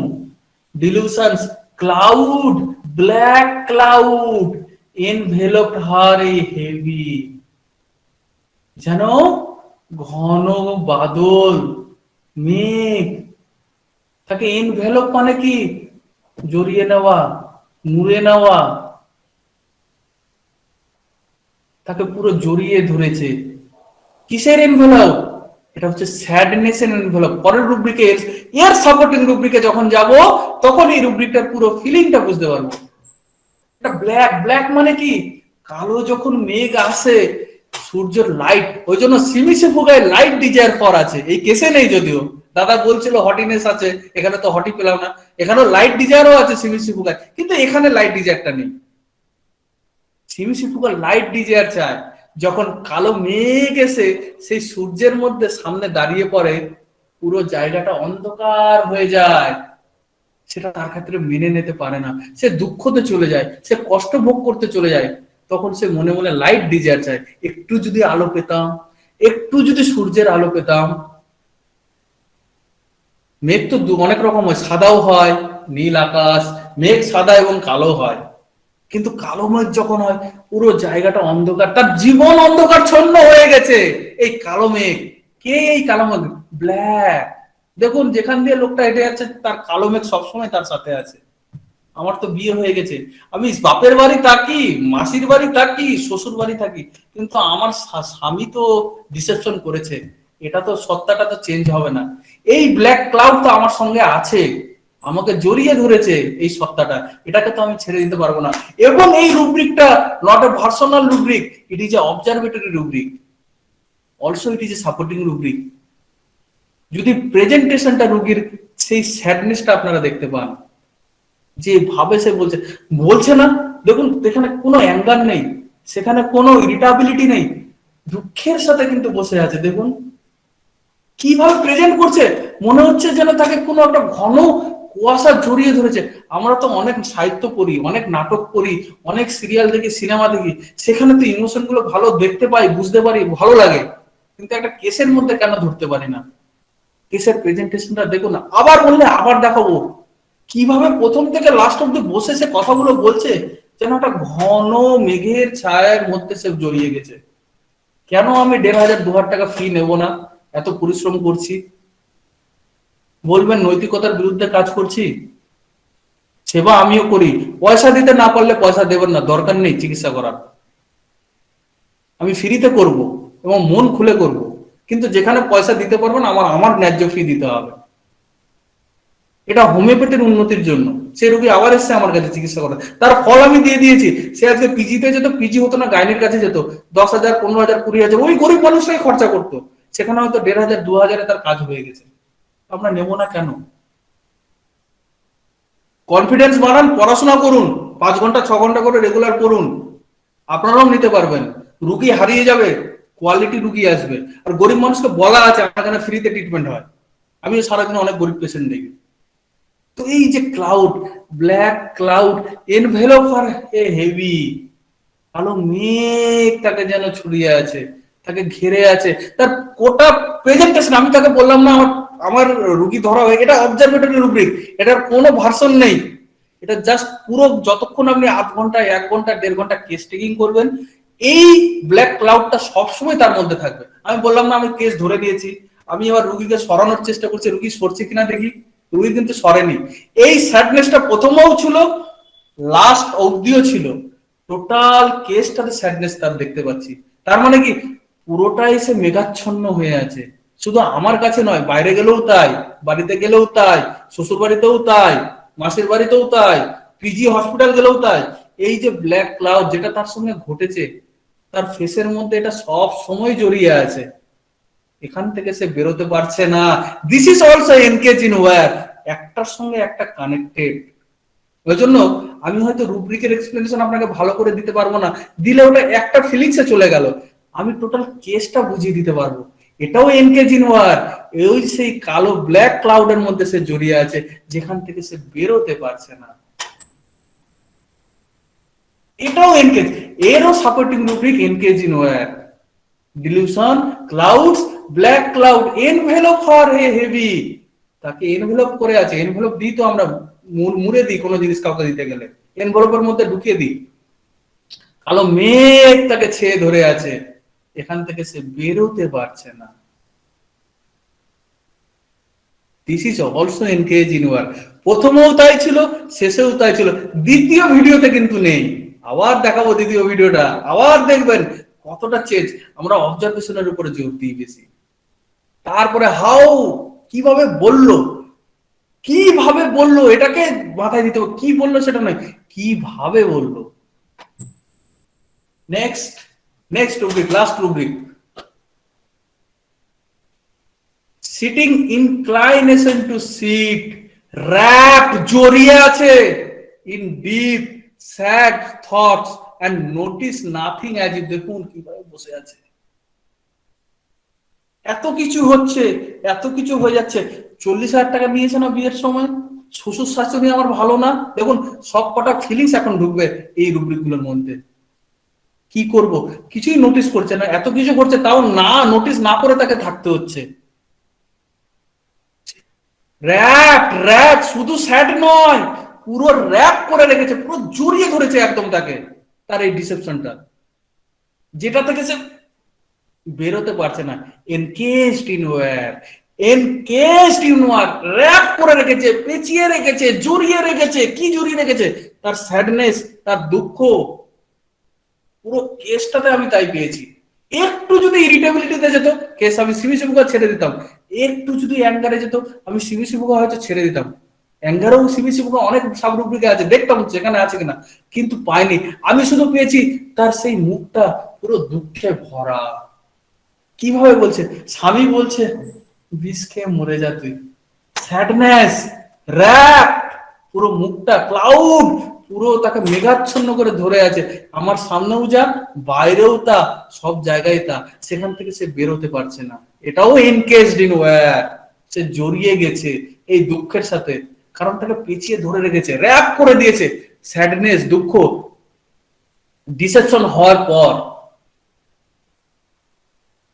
delusions, cloud, black cloud enveloped her a heavy, যেন ঘন বাদল, মেঘ তাকে এনভেলপ মানে কি? জড়িয়ে নেওয়া, মুড়ে নেওয়া, তাকে পুরো জড়িয়ে ধরেছে। কিসের এনভেলপ? এটা হচ্ছে স্যাডনেস এর এনভেলপ। পরের রুব্রিকে, এর সাপোর্টিং রুব্রিকে যখন যাব, তখন এই রুব্রিকটার পুরো ফিলিংটা বুঝতে পারবো। এটা ব্ল্যাক, ব্ল্যাক মানে কি? কালো যখন মেঘ আসে, সূর্যের লাইট, ওই জন্য সিমিসি ফুগায় লাইট ডিজায়ার ফর আছে, এই কেসে নেই যদিও। দাদা বলছিল হটিনেস আছে, এখানে তো হটি পেলাম না, এখানেও লাইট ডিজায়ারও আছে সিমিসি ফুগায়, কিন্তু এখানে লাইট ডিজায়ারটা নেই। সিমিসি ফুগা লাইট ডিজায়ার চায়, যখন কালো মেঘ এসে সেই সূর্যের মধ্যে সামনে দাঁড়িয়ে পড়ে, পুরো জায়গাটা অন্ধকার হয়ে যায়, সেটা তার ক্ষেত্রে মেনে নিতে পারে না, সে দুঃখতে চলে যায়, সে কষ্ট ভোগ করতে চলে যায়। তখন সে মনে মনে লাইট ডিজায়ার চায়, একটু যদি আলো পেতাম, একটু যদি সূর্যের আলো পেতাম। মেঘ তো অনেক রকম হয়, সাদাও হয়, নীল আকাশ, মেঘ সাদা এবং কালো হয়, কিন্তু কালো মেঘ যখন হয় পুরো জায়গাটা অন্ধকার, তার জীবন অন্ধকারচ্ছন্ন হয়ে গেছে। এই কালো মেঘ, কে এই কালো মেঘ? ব্ল্যাক। দেখুন যেখান দিয়ে লোকটা হেঁটে যাচ্ছে, তার কালো মেঘ সবসময় তার সাথে আছে। আমার তো বিয়ে হয়ে গেছে, আমি বাপের বাড়ি থাকি, মাসির বাড়ি থাকি, শ্বশুর বাড়ি থাকি, কিন্তু আমার স্বামী তো ডিসেপশন করেছে, এটা তো সত্তাটা তো চেঞ্জ হবে না। এই ব্ল্যাক ক্লাউড তো আমার সঙ্গে আছে, আমাকে জড়িয়ে ধরেছে এই সত্তাটা, এটাকে তো আমি ছেড়ে দিতে পারবো না। এবং এই রুব্রিকটা not a personal rubric, it is a observatory rubric, also it is a supporting rubric. যদি প্রেজেন্টেশনটা রুগীর সেই স্যাডনেসটা আপনারা দেখতে পান, যে ভাবে সে বলছে, বলছে না, দেখুন এখানে কোনো অ্যাঙ্গার নেই, সেখানে কোনো ইরিটাবিলিটি নেই, দুঃখের সাথে কিন্তু বসে আছে। দেখুন কিভাবে প্রেজেন্ট করছে, মনে হচ্ছে যেন তাকে কোনো একটা ঘন কুয়াশা জড়িয়ে ধরেছে। আমরা তো অনেক সাহিত্য পড়ি, অনেক নাটক পড়ি, অনেক সিরিয়াল দেখি, সিনেমা দেখি, সেখানে তো ইমোশন গুলো ভালো দেখতে পাই, বুঝতে পারি, ভালো লাগে, কিন্তু একটা কেসের মধ্যে কেন ধরতে পারি না? কেসের প্রেজেন্টেশনটা দেখুন না, আবার বললে আবার দেখাবো, কিভাবে প্রথম থেকে লাস্ট অব্দি বসে সে কথাগুলো বলছে, যেন একটা ঘন মেঘের ছায়ার মধ্যে সে জড়িয়ে গেছে। কেন আমি 1,500-2,000 টাকা ফি নেব না? এত পরিশ্রম করছি, বলবেন নৈতিকতার বিরুদ্ধে কাজ করছি? সেবা আমিও করি, পয়সা দিতে না পারলে পয়সা দেবেন না, দরকার নেই চিকিৎসা করার, আমি ফ্রিতে করব এবং মন খুলে করব, কিন্তু যেখানে পয়সা দিতে পারবেন আমার ন্যায্য ফি দিতে হবে। এটা হোমিওপ্যাথির উন্নতির জন্য। সে রোগী আবার এসছে আমার কাছে চিকিৎসা করে, তার ফল আমি দিয়ে দিয়েছি। সে আজকে পিজিতে যেত, পিজি হতো না, গাইনির কাছে যেত, 10,000, 15,000, 20,000 ওই গরিব মানুষটাই খরচা করতো, সেখানে হয়তো 1,500, 2,000 তার কাজ হয়ে গেছে। আমরা নেব না কেন? কনফিডেন্স বাড়ান, পড়াশোনা করুন, 5 ঘন্টা 6 ঘন্টা করে রেগুলার করুন, আপনারাও নিতে পারবেন। রুগী হারিয়ে যাবে, কোয়ালিটি রুগী আসবে। আর গরিব মানুষকে বলা আছে আমার এখানে ফ্রিতে ট্রিটমেন্ট হয়, আমি সারাদিন অনেক গরিব পেশেন্ট দেখি। তো এই যে ক্লাউড, ব্ল্যাক ক্লাউড এনভেলপ আর এ হেভি, কালো মেঘ তাকে যেন ছড়িয়ে আছে, তাকে ঘিরে আছে, তার কোটা প্রেজেন্টেশন। আমি তাকে বললাম না আমার রুগী ধরা হয়ে, এটা অবজারভেটরি রুব্রিক, এটার কোনো ভার্সন নেই, এটা জাস্ট পুরো যতক্ষণ আপনি 8 ঘন্টা, 1 ঘন্টা, 1.5 ঘন্টা কেস টেকিং করবেন, এই ব্ল্যাক ক্লাউডটা সবসময় তার মধ্যে থাকবে। আমি বললাম না আমি কেস ধরে নিয়েছি, আমি এবার রুগীকে সরানোর চেষ্টা করছি, রুগী সরছে কিনা দেখি, রুবি কিন্তু সরেনি। এই স্যাডনেসটা প্রথমেও ছিল, লাস্ট অবধিও ছিল, টোটাল কেসটাতে স্যাডনেস তার দেখতে পাচ্ছি। তার মানে কি পুরোটাই সে মেঘাচ্ছন্ন হয়ে আছে। শুধু আমার কাছে নয়, বাইরে গেলেও তাই, বাড়িতে গেলেও তাই, শ্বশুর বাড়িতেও তাই, মাসির বাড়িতেও তাই, পিজি হসপিটাল গেলেও তাই। এই যে ব্ল্যাক ক্লাউড যেটা তার সঙ্গে ঘটেছে, তার ফেসের মধ্যে এটা সব সময় জড়িয়ে আছে। এখান থেকে সে বেরোতে পারছে না। This is also engage in war, একটার সঙ্গে একটা কানেক্টেড। ওই জন্য আমি হয়তো রুব্রিকের এক্সপ্লেনেশন আপনাকে ভালো করে দিতে পারবো না, দিলে ওটা একটা ফিলিংসে চলে গেল। আমি টোটাল কেসটা বুঝিয়ে দিতে পারবো। এটাও এনগেজ ইন ওয়্যার, ওই সেই কালো ব্ল্যাক ক্লাউডের মধ্যে সে জড়িয়ে আছে, যেখান থেকে সে বেরোতে পারছে না। এটাও এনগেজ, এরও supporting rubric engage in war. Delusion, clouds, black cloud, envelope for a heavy, তাকে এনভেলপ করে আছে। এনভেলপ দিই তো আমরা মুড়ে দিই কোনো জিনিস কাউকে দিতে গেলে, এনভেলপের মধ্যে ঢুকিয়ে দিই। কালো মেঘ তাকে ছেয়ে ধরে আছে, এখান থেকে সে বেরোতে পারছে না। This is also engage in wire. প্রথমেও তাই ছিল, শেষেও তাই ছিল। দ্বিতীয় ভিডিওতে কিন্তু নেই, আবার দেখাবো দ্বিতীয় ভিডিওটা, আবার দেখবেন কতটা চেঞ্জ। আমরা অবজারভেশনের উপরে জোর দিই বেশি। তারপরে হাউ, কিভাবে বললো, কিভাবে বললো এটাকে মাথায় দিতে হবে। কি বললো সেটা নয়, কিভাবে বললো। Next rubric, last rubric, sitting inclination to sit, wrap জড়িয়ে আছে in deep sad thoughts and notice nothing as if. দেখুন কিভাবে বসে আছে, এত কিছু হচ্ছে, এত কিছু হয়ে যাচ্ছে। 40,000 টাকা নিয়েছে না বিয়ের সময়, শ্বশুর শাশুড়ি আমার ভালো না। দেখুন সব কটা ফিলিংস এখন ঢুকবে এই রুব্রিক গুলোর মধ্যে। কি করব, কিছুই নোটিস করছে না, এত কিছু করছে তাও না নোটিস না করে তাকে থাকতে হচ্ছে। র‍্যাপ শুধু স্যাড নয়, পুরো র‍্যাপ করে রেখেছে, পুরো জড়িয়ে ধরেছে একদম তাকে, তার এই ডিসেপশনটা, যেটা থেকে সে বেরোতে পারছে না। Encaged in wire, encaged in wire, wrap করে রেখেছে, পেঁচিয়ে রেখেছে, জড়িয়ে রেখেছে। কি জড়িয়ে রেখেছে? তার স্যাডনেস, তার দুঃখ। পুরো কেসটাতে আমি তাই পেয়েছি। একটু যদি ইরিটেবিলিটিতে যেত কেস, আমি সিমি শিবুকা ছেড়ে দিতাম। একটু যদি অ্যাঙ্গারে যেত, আমি সিমি শিবুকা হয়তো ছেড়ে দিতাম। অ্যাঙ্গারেও সিমি শিবুকা অনেক সাব রুব্রিকে আছে, দেখতাম যেখানে আছে কিনা, কিন্তু পাইনি। আমি শুধু পেয়েছি তার সেই মুখটা পুরো দুঃখে ভরা। কিভাবে বলছে, স্বামী বলছে বিষ খেয়ে মরে যা তুই। স্যাডনেস, র‍্যাপ, পুরো মুখটা ক্লাউড, পুরো তাকে মেঘাচ্ছন্ন করে ধরে আছে। আমার সামনেও যা, বাইরেও তা, সব জায়গায় তা, সেখান থেকে সে বেরোতে পারছে না। এটাও এনকেজড ইন ওয়্যার, সে জড়িয়ে গেছে এই দুঃখের সাথে, কারণ তাকে পেঁচিয়ে ধরে রেখেছে, র‍্যাপ করে দিয়েছে। স্যাডনেস, দুঃখ, ডিসেপশন হওয়ার পর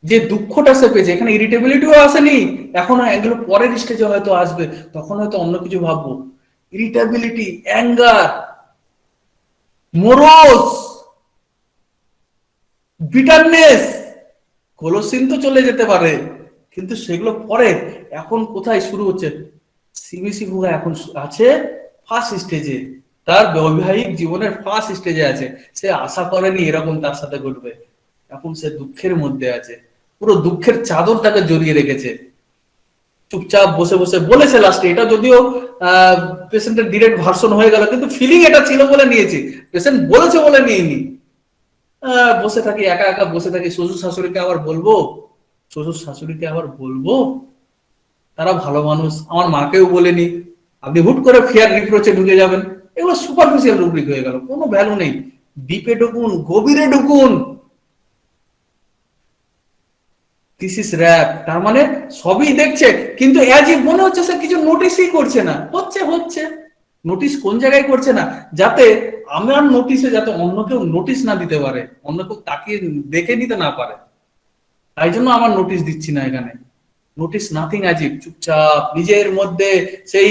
যে দুঃখটা সে পেয়েছে, এখানে ইরিটেবিলিটিও আসেনি, এখন এগুলো পরের স্টেজে হয়তো আসবে, তখন হয়তো অন্য কিছু ভাববো। ইরিটেবিলিটি, অ্যাঙ্গার, মোরোস, বিটারনেস, কোলোসিন তো চলে যেতে পারে, কিন্তু সেগুলো পরে। এখন কোথায় শুরু হচ্ছে? সিমি শিবুকা এখন আছে ফার্স্ট স্টেজে, তার বৈবাহিক জীবনের ফার্স্ট স্টেজে আছে। সে আশা করেনি এরকম তার সাথে ঘটবে। এখন সে দুঃখের মধ্যে আছে, পুরো দুঃখের চাদর তাকে জড়িয়ে রেখেছে। চুপচাপ বসে বসে বলেছে লাস্টে, এটা যদিও পেশেন্টের ডিরেক্ট ভার্সন হয়ে গেল, কিন্তু ফিলিং এটা ছিল বলে নিয়েছি, পেশেন্ট বলেছে বলে নিইনি। বসে থাকি, একা একা বসে থাকি। শ্বশুর শাশুড়িকে আবার বলবো, শ্বশুর শাশুড়িকে আবার বলবো, তারা ভালো মানুষ, আমার মাকেও বলেনি। আপনি হুট করে ফিয়ার রিপ্রোচে ঢুকে যাবেন, এগুলো সুপারফিশিয়াল রুব্রিক হয়ে গেল, কোনো ভ্যালু নেই। ডিপে ঢুকুন, গভীরে ঢুকুন। This is rap. তার মানে সবই দেখছে, কিন্তু অ্যাজ ইফ মনে হচ্ছে সে কিছু নোটিসই করছে না। হচ্ছে নোটিস কোন জায়গায় করছে না, যাতে আমার নোটিসে যাতে অন্য কেউ নোটিস না দিতে পারে, অন্য কেউ তাকিয়ে দেখে নিতে না পারে। তাই জন্য আমার নোটিস দিচ্ছি না এখানে। নোটিস নাথিং অ্যাজ ইফ, চুপচাপ নিজের মধ্যে সেই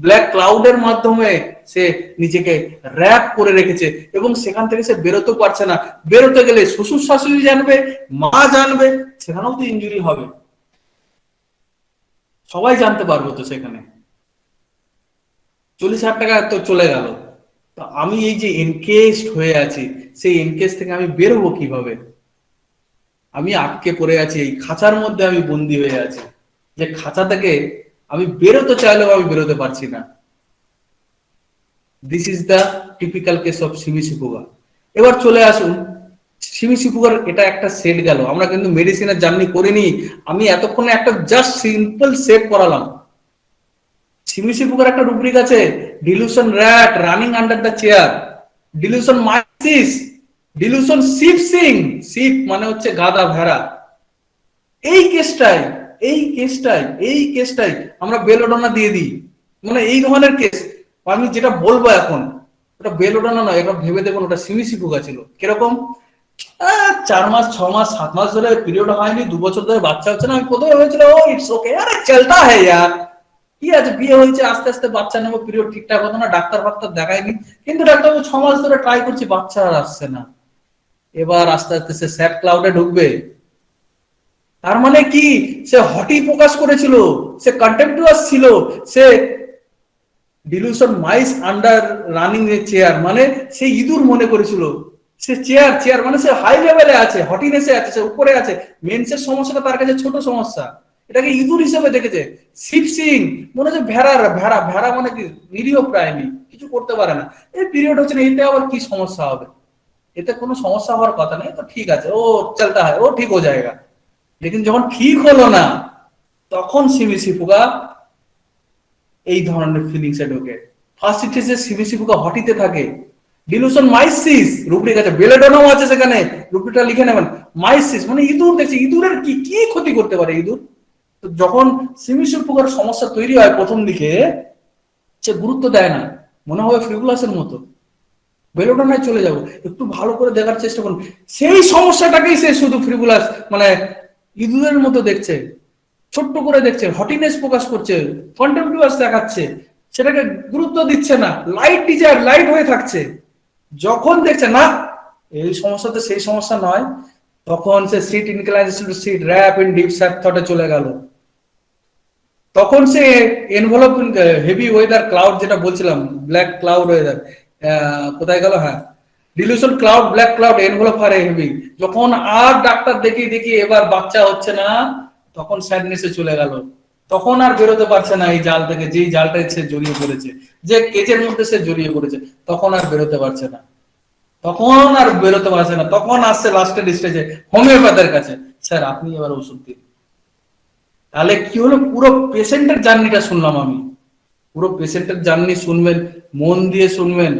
ব্ল্যাক ক্লাউডের মাধ্যমে সে নিজেকে র‍্যাপ করে রেখেছে, এবং সেখান থেকে সে বেরোতে পারছে না। বেরোতে গেলে শ্বশুর শাশুড়ি জানবে, মা জানবে, সেখানেও তো ইনজুরি হবে, সবাই জানতে পারবো তো সেখানে। 40,000 টাকা তো চলে গেল। তো আমি এই যে এনকেজড হয়ে আছি, সেই এনকেজ থেকে আমি বেরোবো কিভাবে? আমি আটকে পড়ে আছি, এই খাঁচার মধ্যে আমি বন্দি হয়ে আছি, যে খাঁচা থেকে আমি বেরোতে চাইলেও আমি বেরোতে পারছি না। This is the typical case of Cimicifuga. এবার চলে আসুন, সিমি সিফুগার এটা একটা সেট গেল, আমরা কিন্তু মেডিসিনের জার্নি করিনি। আমি এতক্ষণে একটা জাস্ট সিম্পল সেট করালাম। সিমি সিফুগার একটা রুব্রিক আছে, delusion rat running under the chair, delusion mice, delusion শিপসিং, শিপ মানে হচ্ছে গাধা ভেড়া। এই কেসটাই আমরা বেলোডোনা দিয়ে দিই, মানে এই ধরনের কেস। আমি যেটা বলবো এখন, ওটা বেলোডোনা নয়, এটা ভেবে দেখুন ওটা সিমি সিফুগা ছিল। কিরকম? 4 মাস 6 মাস 7 মাস ধরে পিরিয়ড হয়নি, 2 বছর ধরে বাচ্চা হচ্ছে না, আমি কোথায় হয়েছিল, ও ইটস ওকে, আরে চলতা হ্যায় ইয়ার, কি আছে, বিয়ে হয়েছে, আস্তে আস্তে বাচ্চা নেবো, পিরিয়ড ঠিকঠাক হতো না, ডাক্তার ফাক্তার দেখায়নি, কিন্তু ডাক্তার 6 মাস ধরে ট্রাই করছি, বাচ্চা আর আসছে না। এবার আস্তে আস্তে সে স্যাড ক্লাউডে ঢুকবে। তার মানে কি, সে হটি প্রকাশ করেছিল, সে কন্টেম্পটুয়াস ছিল, সে delusion mice under running a chair, মানে সে ইঁদুর মনে করেছিল, সে চেয়ার মানে সে হাই লেভেলে আছে, হটিনেসে আছে, সে উপরে আছে, মেন্সের সমস্যাটা তার কাছে ছোট সমস্যা, এটাকে ইঁদুর হিসেবে দেখেছে। শিপসিং মনে হচ্ছে ভেড়া মানে কি, নিরীহ প্রাণী, কিছু করতে পারে না, এই পিরিয়ড হচ্ছে না, এতে আবার কি সমস্যা হবে? এতে কোনো সমস্যা হওয়ার কথা নেই, তো ঠিক আছে, ও চলতা হয়, ও ঠিক হয়ে যায়গা। লেকিন যখন ঠিক হলো না, তখন সিমি সিফুগা এই ধরনের ফিলিংসে ঢোকে। ফার্স্ট স্টেজে সিমি সিফুগা হটিতে থাকে, ডিলুশন মাইসিস রুব্রিক আছে, বেলেডোনাও আছে সেখানে, রুব্রিকটা লিখে নেবেন। মাইসিস মানে ইঁদুর, দেখছি ইঁদুরের কি কি ক্ষতি করতে পারে ইঁদুর। তো যখন সিমি সিফুগার সমস্যা তৈরি হয় প্রথম দিকে, সে গুরুত্ব দেয় না, মনে হয় ফ্রিবুলাসের মতো, বেলোডোনায় চলে যাব। একটু ভালো করে দেখার চেষ্টা করুন, সেই সমস্যাটাকেই সে শুধু ফ্রিবুলাস মানে ইঁদুরের মতো দেখছে, ছোট্ট করে দেখছে, হটিনেস প্রকাশ করছে, কন্টেম্পটুয়াস দেখাচ্ছে, সেটাকে গুরুত্ব দিচ্ছে না, লাইট ডিজায়ার লাইট হয়ে থাকছে। যখন দেখছে না এই সমস্যা তো সেই সমস্যা নয়, তখন সে sit inclination to sit wrap in deep sad থটে চলে গেল। তখন সে এনভেলপ হেভি ওয়েদার ক্লাউড, যেটা বলছিলাম ব্ল্যাক ক্লাউড ওয়েদার, কোথায় গেল, হ্যাঁ delusion cloud, black cloud envelope আর হেভি। যখন আর ডাক্তার দেখি এবার বাচ্চা হচ্ছে না, তখন স্যাডনেসে চলে গেল, তখন আর বেরোতে পারছে না এই জাল থেকে, যেই জালটায় সে জড়িয়ে পড়েছে, যে কেজের মধ্যে সে জড়িয়ে পড়েছে, তখন আর বেরোতে পারছে না, তখন আসছে লাস্টের স্টেজে হোমিওপ্যাথের কাছে, স্যার আপনি এবার ওষুধ দিন। তাহলে কি হলো, পুরো পেশেন্টের জার্নিটা শুনলাম আমি, পুরো পেশেন্টের জার্নি শুনবেন, মন দিয়ে শুনবেন,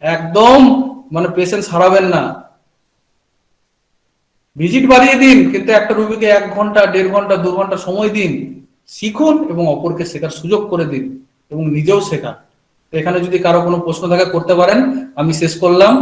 একদম মানে পেশেন্ট হারাবেন না। ভিজিট বাড়িয়ে দিন, কিন্তু একটা রোগীকে 1 ঘন্টা 1.5 ঘন্টা 2 ঘন্টা সময় দিন, শিখুন এবং অপরকে শেখার সুযোগ করে দিন এবং নিজেও শেখান। তো এখানে যদি কারো কোনো প্রশ্ন থাকে করতে পারেন, আমি শেষ করলাম।